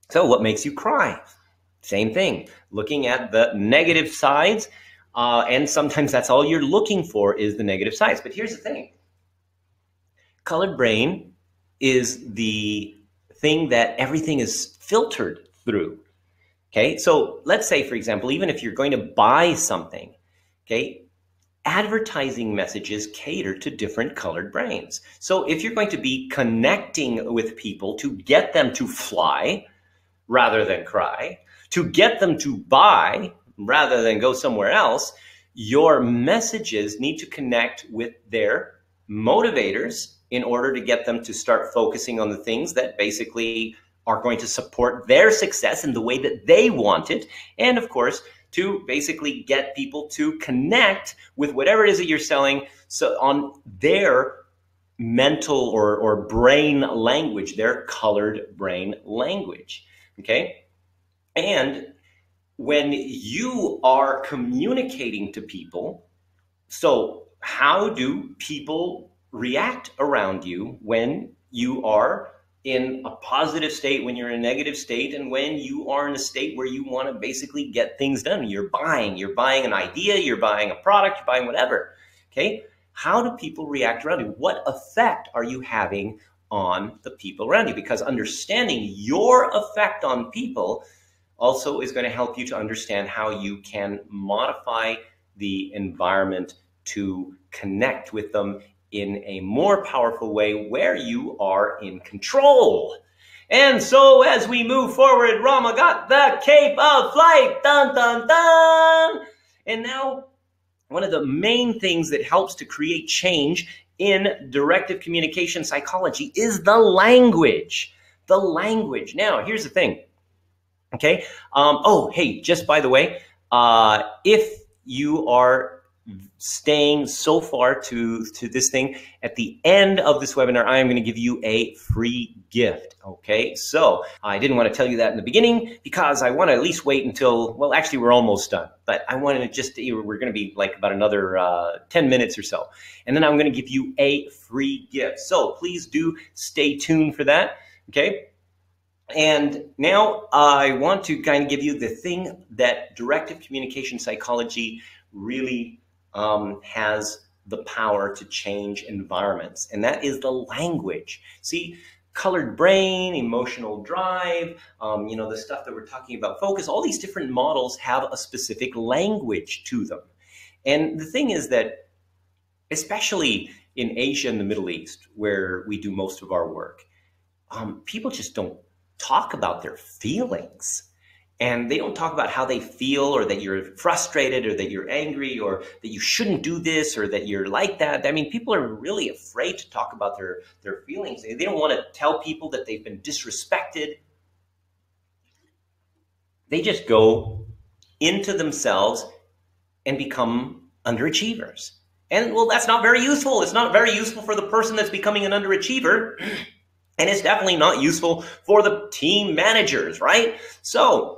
So what makes you cry? Same thing, looking at the negative sides. And sometimes that's all you're looking for is the negative sides. But here's the thing. Colored brain is the thing that everything is filtered through. Okay, so let's say, for example, even if you're going to buy something, okay, advertising messages cater to different colored brains. So if you're going to be connecting with people to get them to fly rather than cry, to get them to buy rather than go somewhere else, your messages need to connect with their motivators in order to get them to start focusing on the things that basically are going to support their success in the way that they want it. And of course, to basically get people to connect with whatever it is that you're selling, so on their mental or brain language, their colored brain language, okay? And when you are communicating to people, so how do people react around you when you are in a positive state, when you're in a negative state, and when you are in a state where you want to basically get things done? You're buying an idea, you're buying a product, you're buying whatever, okay? How do people react around you? What effect are you having on the people around you? Because understanding your effect on people also is going to help you to understand how you can modify the environment to connect with them in a more powerful way where you are in control. And so as we move forward, Rama got the cape of flight, dun, dun, dun. And now one of the main things that helps to create change in directive communication psychology is the language. The language. Now, here's the thing. Okay. Oh, hey, just by the way, if you are staying so far to this thing, at the end of this webinar, I am going to give you a free gift. Okay, so I didn't want to tell you that in the beginning because I want to at least wait until, well, actually we're almost done, but I wanted to just, we're going to be like about another 10 minutes or so. And then I'm going to give you a free gift. So please do stay tuned for that. Okay. And now I want to kind of give you the thing that directive communication psychology really has the power to change environments, and that is the language. See, colored brain, emotional drive, you know, the stuff that we're talking about, focus, all these different models have a specific language to them. And the thing is that, especially in Asia and the Middle East, where we do most of our work, people just don't talk about their feelings. And they don't talk about how they feel, or that you're frustrated, or that you're angry, or that you shouldn't do this, or that you're like that. I mean, people are really afraid to talk about their feelings. They don't want to tell people that they've been disrespected. They just go into themselves and become underachievers. And well, that's not very useful. It's not very useful for the person that's becoming an underachiever. And it's definitely not useful for the team managers, right? So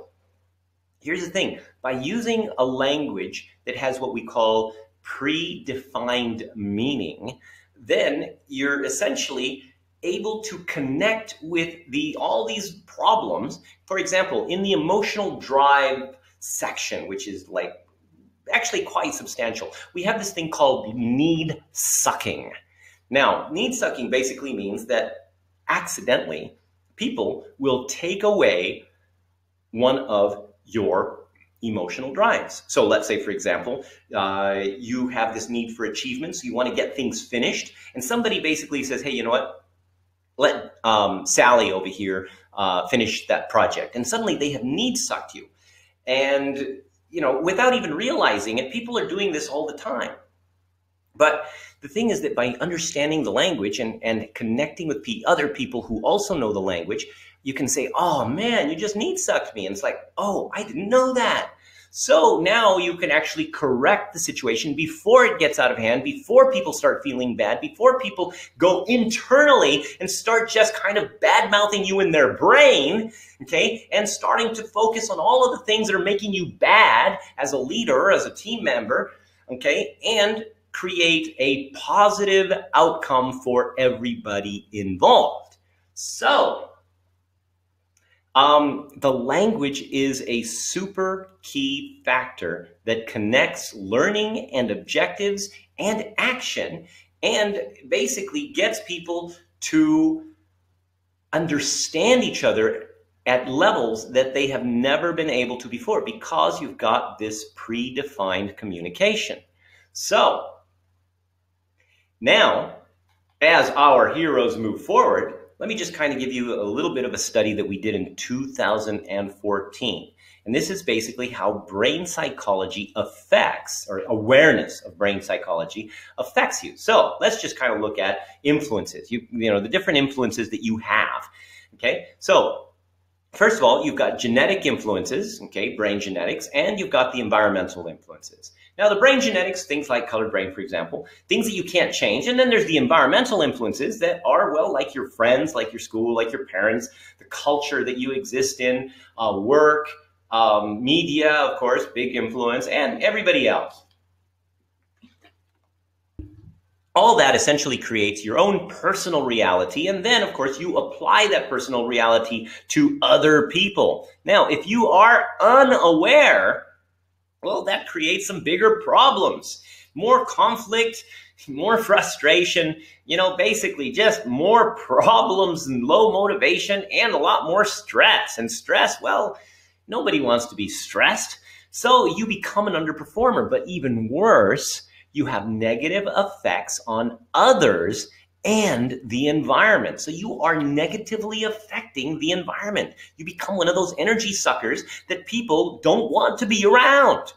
here's the thing. By using a language that has what we call predefined meaning, then you're essentially able to connect with all these problems. For example, in the emotional drive section, which is like actually quite substantial, we have this thing called need sucking. Now, need sucking basically means that accidentally, people will take away one of your emotional drives. So let's say, for example, you have this need for achievement, so you want to get things finished, and somebody basically says, hey, you know what? Let Sally over here finish that project. And suddenly they have need sucked you. And, you know, without even realizing it, people are doing this all the time. But the thing is that by understanding the language and connecting with other people who also know the language, you can say, oh man, you just need sucked me. And it's like, oh, I didn't know that. So now you can actually correct the situation before it gets out of hand, before people start feeling bad, before people go internally and start just kind of bad-mouthing you in their brain, okay, and starting to focus on all of the things that are making you bad as a leader, as a team member, okay, and create a positive outcome for everybody involved. So, the language is a super key factor that connects learning and objectives and action, and basically gets people to understand each other at levels that they have never been able to before, because you've got this predefined communication. So, now, as our heroes move forward, let me just kind of give you a little bit of a study that we did in 2014. And this is basically how brain psychology affects, or awareness of brain psychology affects you. So let's just kind of look at influences, you know, the different influences that you have. Okay, so first of all, you've got genetic influences, okay, brain genetics, and you've got the environmental influences. Now, the brain genetics, things like colored brain, for example, things that you can't change. And then there's the environmental influences that are, well, like your friends, like your school, like your parents, the culture that you exist in, work, media, of course, big influence, and everybody else. All that essentially creates your own personal reality, and then, of course, you apply that personal reality to other people. Now, if you are unaware, well, that creates some bigger problems. More conflict, more frustration, you know, basically just more problems and low motivation and a lot more stress. And stress, well, nobody wants to be stressed. So you become an underperformer, but even worse, you have negative effects on others and the environment. So you are negatively affecting the environment. You become one of those energy suckers that people don't want to be around.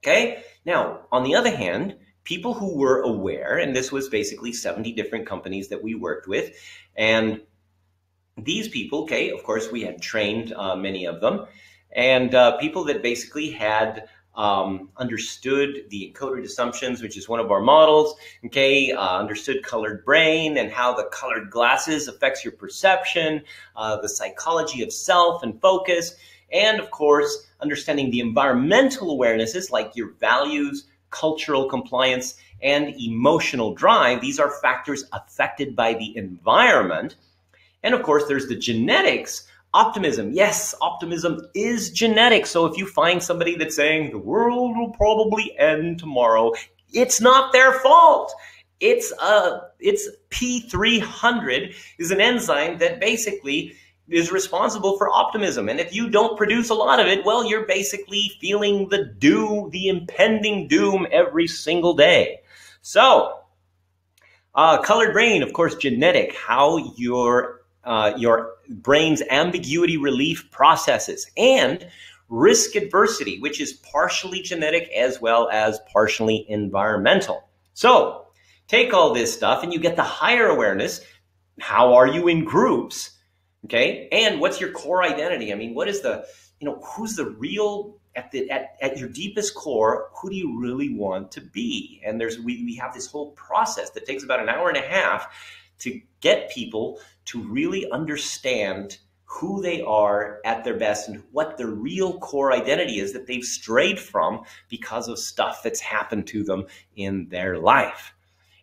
Okay? Now, on the other hand, people who were aware, and this was basically 70 different companies that we worked with, and these people, okay, of course, we had trained many of them, and people that basically had understood the encoded assumptions, which is one of our models, okay, understood colored brain and how the colored glasses affects your perception, the psychology of self and focus, and of course, understanding the environmental awarenesses like your values, cultural compliance, and emotional drive. These are factors affected by the environment. And of course, there's the genetics. Optimism. Yes, optimism is genetic. So if you find somebody that's saying the world will probably end tomorrow, it's not their fault. It's P300 is an enzyme that basically is responsible for optimism. And if you don't produce a lot of it, well, you're basically feeling the impending doom every single day. So, colored brain, of course, genetic, how your brain's ambiguity relief processes, and risk adversity, which is partially genetic as well as partially environmental. So take all this stuff and you get the higher awareness. How are you in groups? Okay. And what's your core identity? I mean, what is who's the real, at your deepest core, who do you really want to be? And we have this whole process that takes about an hour and a half to get people to really understand who they are at their best and what their real core identity is that they've strayed from because of stuff that's happened to them in their life.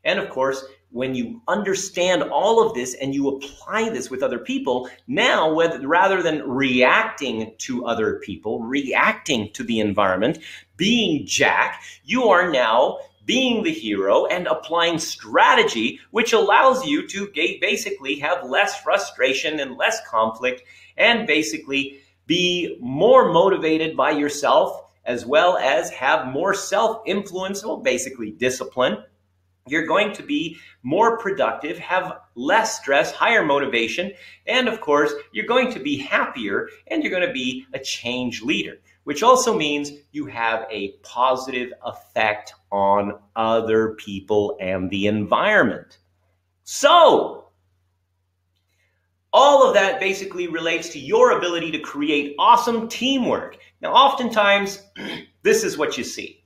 And of course, when you understand all of this and you apply this with other people, now rather than reacting to other people, reacting to the environment, being Jack, you are now being the hero and applying strategy, which allows you to basically have less frustration and less conflict, and basically be more motivated by yourself, as well as have more self-influence, well, basically discipline. You're going to be more productive, have less stress, higher motivation, and of course, you're going to be happier, and you're going to be a change leader, which also means you have a positive effect on other people and the environment. So, all of that basically relates to your ability to create awesome teamwork. Now, oftentimes, this is what you see.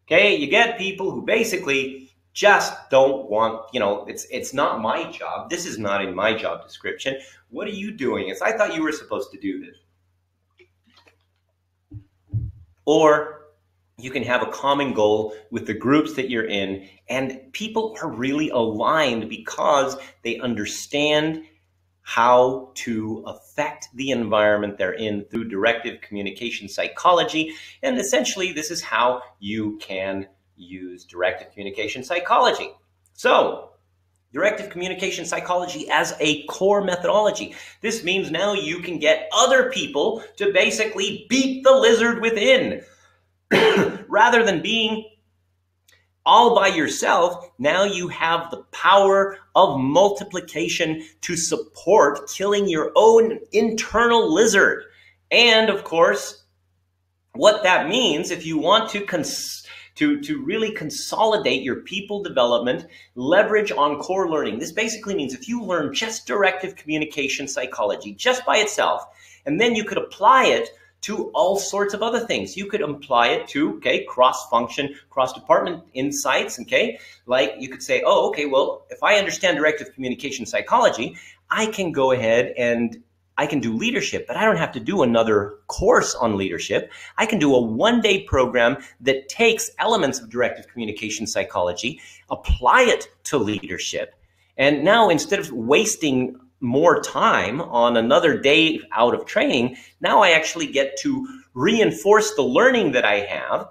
Okay, you get people who basically just don't want, it's not my job. This is not in my job description. What are you doing? I thought you were supposed to do this. Or you can have a common goal with the groups that you're in, and people are really aligned because they understand how to affect the environment they're in through directive communication psychology. And essentially, this is how you can use directive communication psychology. So, directive communication psychology as a core methodology. This means now you can get other people to basically beat the lizard within. Rather than being all by yourself, now you have the power of multiplication to support killing your own internal lizard. And of course, what that means, if you want to really consolidate your people development, leverage on core learning. This basically means if you learn just directive communication psychology just by itself, and then you could apply it to all sorts of other things. You could apply it to, okay, cross-function, cross-department insights, okay? Like you could say, oh, okay, well, if I understand directive communication psychology, I can go ahead and I can do leadership, but I don't have to do another course on leadership. I can do a one-day program that takes elements of directive communication psychology, apply it to leadership, and now instead of wasting more time on another day out of training, now I actually get to reinforce the learning that I have.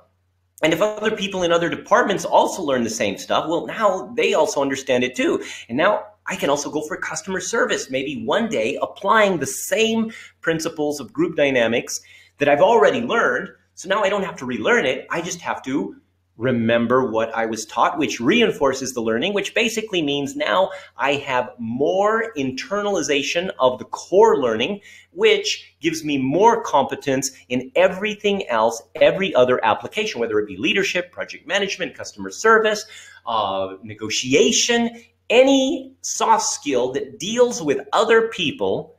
And if other people in other departments also learn the same stuff, well, now they also understand it too. And now I can also go for customer service, maybe one day applying the same principles of group dynamics that I've already learned. So now I don't have to relearn it. I just have to remember what I was taught, which reinforces the learning, which basically means now I have more internalization of the core learning, which gives me more competence in everything else, every other application, whether it be leadership, project management, customer service, negotiation, any soft skill that deals with other people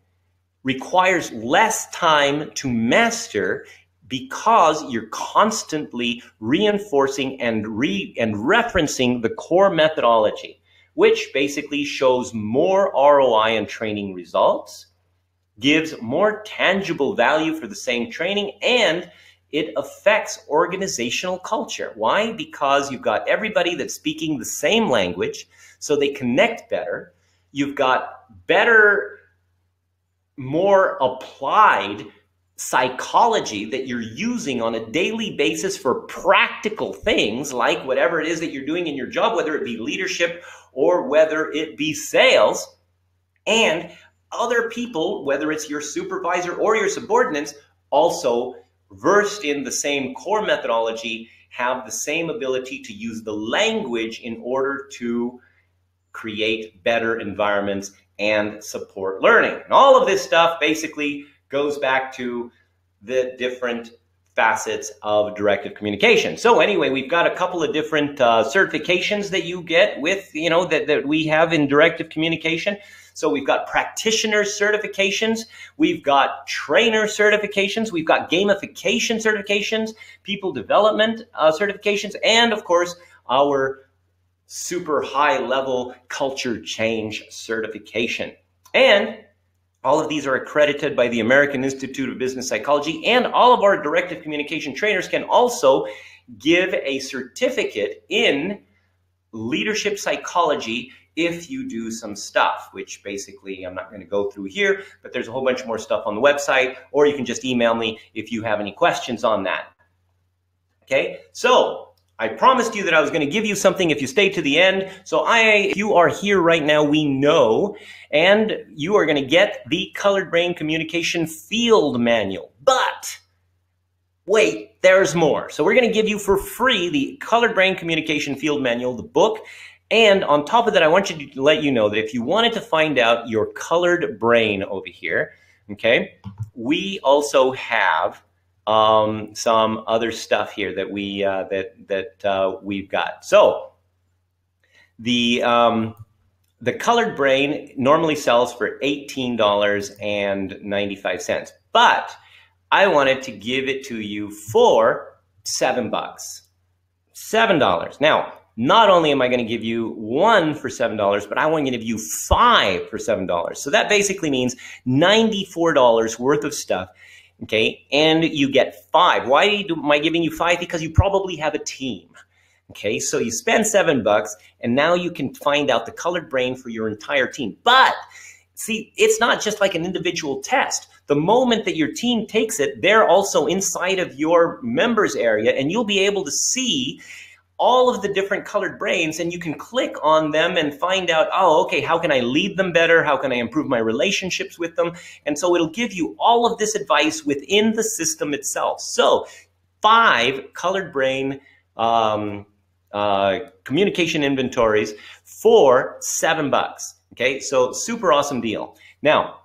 requires less time to master, because you're constantly reinforcing and referencing the core methodology, which basically shows more ROI and training results, gives more tangible value for the same training, and it affects organizational culture. Why? Because you've got everybody that's speaking the same language, so they connect better. You've got better, more applied psychology that you're using on a daily basis for practical things like whatever it is that you're doing in your job, whether it be leadership or whether it be sales. And other people, whether it's your supervisor or your subordinates, also versed in the same core methodology, have the same ability to use the language in order to create better environments and support learning. And all of this stuff basically goes back to the different facets of directive communication. So anyway, we've got a couple of different certifications that you get with, that we have in directive communication. So we've got practitioner certifications, we've got trainer certifications, we've got gamification certifications, people development certifications, and of course, our super high level culture change certification. And all of these are accredited by the American Institute of Business Psychology, and all of our directive communication trainers can also give a certificate in leadership psychology if you do some stuff, which basically I'm not going to go through here, but there's a whole bunch more stuff on the website, or you can just email me if you have any questions on that. Okay, so I promised you that I was going to give you something if you stay to the end. So if you are here right now, we know, and you are going to get the Colored Brain Communication Field Manual. But wait, there's more. So we're going to give you for free the Colored Brain Communication Field Manual, the book. And on top of that, I want you to let you know that if you wanted to find out your colored brain over here, okay, we also have some other stuff here that we've got. So the colored brain normally sells for $18.95, but I wanted to give it to you for $7. $7. Now, not only am I going to give you one for $7, but I want to give you 5 for $7. So that basically means $94 worth of stuff. Okay, and you get 5. Why am I giving you 5? Because you probably have a team. Okay, so you spend $7, and now you can find out the colored brain for your entire team. But see, it's not just like an individual test. The moment that your team takes it, they're also inside of your members area, and you'll be able to see all of the different colored brains, and you can click on them and find out, oh, okay, how can I lead them better? How can I improve my relationships with them? And so it'll give you all of this advice within the system itself. So 5 colored brain communication inventories for $7. Okay, so super awesome deal. Now,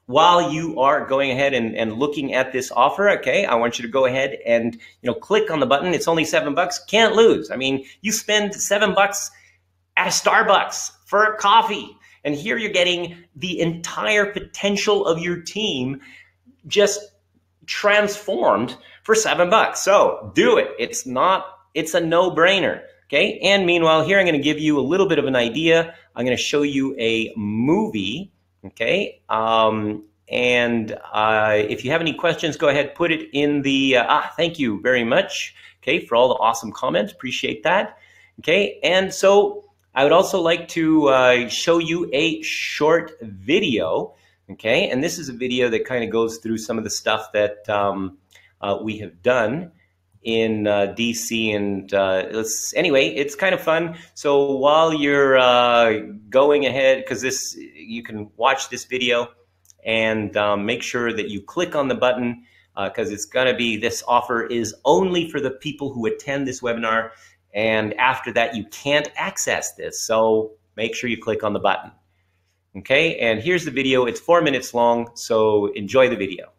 while you are going ahead and looking at this offer, okay, I want you to go ahead and click on the button. It's only $7. Can't lose. I mean, you spend $7 at a Starbucks for a coffee, and here you're getting the entire potential of your team just transformed for $7. So do it. It's a no-brainer. Okay, and meanwhile, here I'm going to give you a little bit of an idea. I'm going to show you a movie. Okay, if you have any questions, go ahead, put it in the, thank you very much, okay, for all the awesome comments, appreciate that, okay, and so I would also like to show you a short video, okay, and this is a video that kind of goes through some of the stuff that we have done in DC, and anyway, it's kind of fun. So while you're going ahead, because you can watch this video, and make sure that you click on the button, because it's going to be, this offer is only for the people who attend this webinar, and after that you can't access this, so make sure you click on the button. Okay, and here's the video. It's 4 minutes long, so enjoy the video.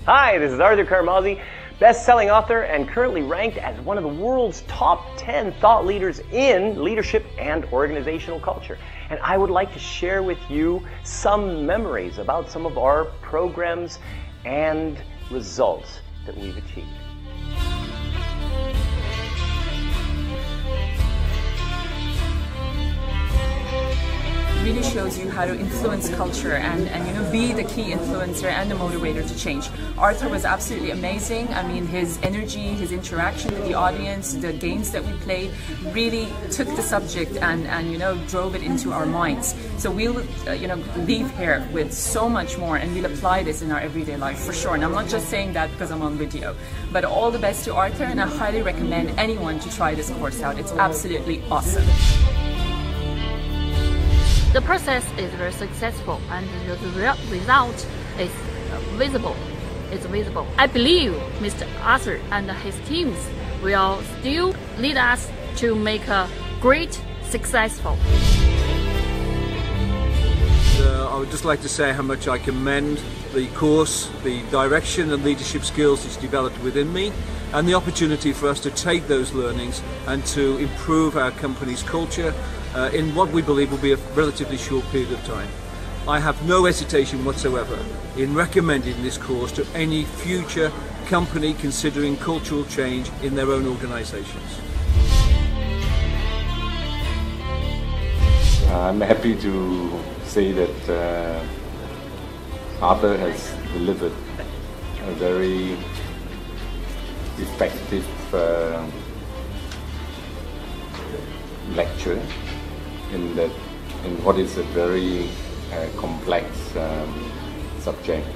Hi, this is Arthur Carmazzi, best-selling author and currently ranked as one of the world's top 10 thought leaders in leadership and organizational culture. and I would like to share with you some memories about some of our programs and results that we've achieved. Really shows you how to influence culture and be the key influencer and the motivator to change. Arthur was absolutely amazing. I mean, his energy, his interaction with the audience, the games that we played really took the subject and drove it into our minds. So we'll leave here with so much more, and we'll apply this in our everyday life for sure. And I'm not just saying that because I'm on video, but all the best to Arthur, and I highly recommend anyone to try this course out. It's absolutely awesome. The process is very successful and the result is visible. It's visible. I believe Mr. Arthur and his teams will still lead us to make a great successful. I would just like to say how much I commend the course, the direction and leadership skills that's developed within me, and the opportunity for us to take those learnings and to improve our company's culture in what we believe will be a relatively short period of time. I have no hesitation whatsoever in recommending this course to any future company considering cultural change in their own organizations. I'm happy to say that Arthur has delivered a very effective lecture in what is a very complex subject.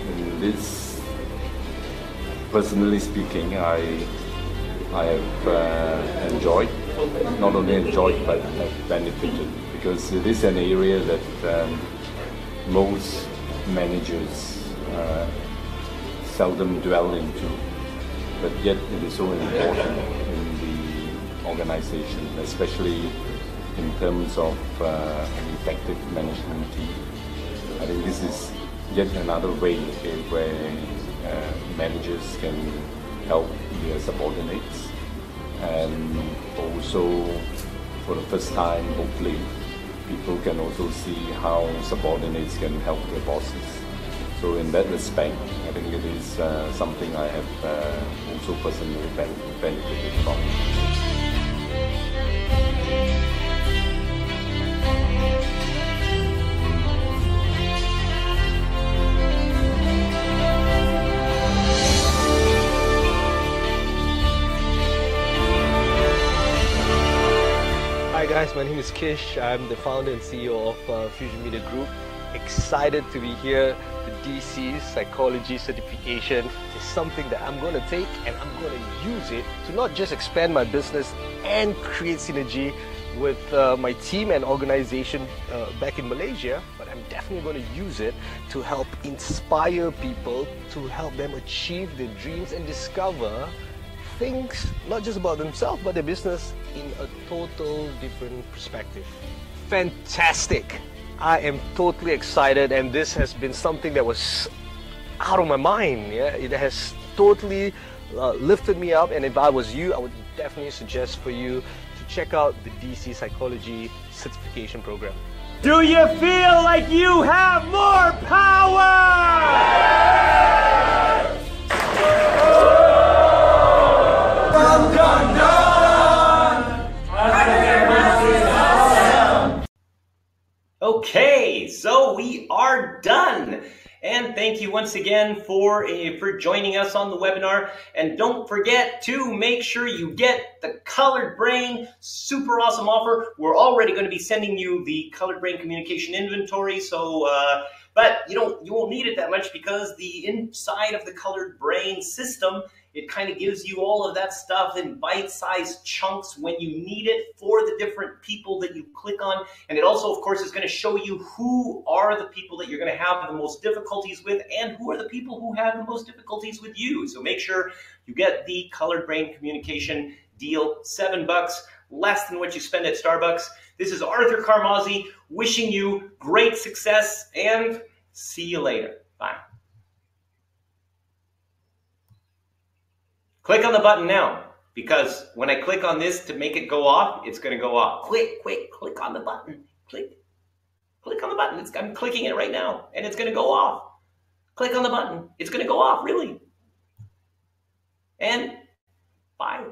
In this, personally speaking, I have enjoyed, not only enjoyed but have benefited, because it is an area that most managers seldom dwell into, but yet it is so important in the organization, especially in terms of an effective management team. I think this is yet another way where managers can help their subordinates, and also for the first time, hopefully, people can also see how subordinates can help their bosses. So in that respect, I think it is something I have also personally benefited from. Hi guys, my name is Kish. I'm the founder and CEO of Fusion Media Group. Excited to be here. The DC Psychology certification is something that I'm going to take, and I'm going to use it to not just expand my business and create synergy with my team and organization back in Malaysia, but I'm definitely going to use it to help inspire people, to help them achieve their dreams and discover things not just about themselves but their business in a total different perspective. Fantastic! I am totally excited, and this has been something that was out of my mind. Yeah, it has totally lifted me up, and if I was you, I would definitely suggest for you to check out the DC Psychology certification program. Do you feel like you have more power? Okay, so we are done. And thank you once again for joining us on the webinar. And don't forget to make sure you get the Colored Brain super awesome offer. We're already going to be sending you the Colored Brain communication inventory. So, but you won't need it that much, because the inside of the Colored Brain system, it kind of gives you all of that stuff in bite-sized chunks when you need it for the different people that you click on. And it also, of course, is going to show you who are the people that you're going to have the most difficulties with, and who are the people who have the most difficulties with you. So make sure you get the Colored Brain communication deal. $7, less than what you spend at Starbucks. This is Arthur Carmazzi wishing you great success, and see you later. Bye. Click on the button now. Because when I click on this to make it go off, it's going to go off. Click on the button. Click on the button. I'm clicking it right now, and it's going to go off. Click on the button. It's going to go off, really. And bye.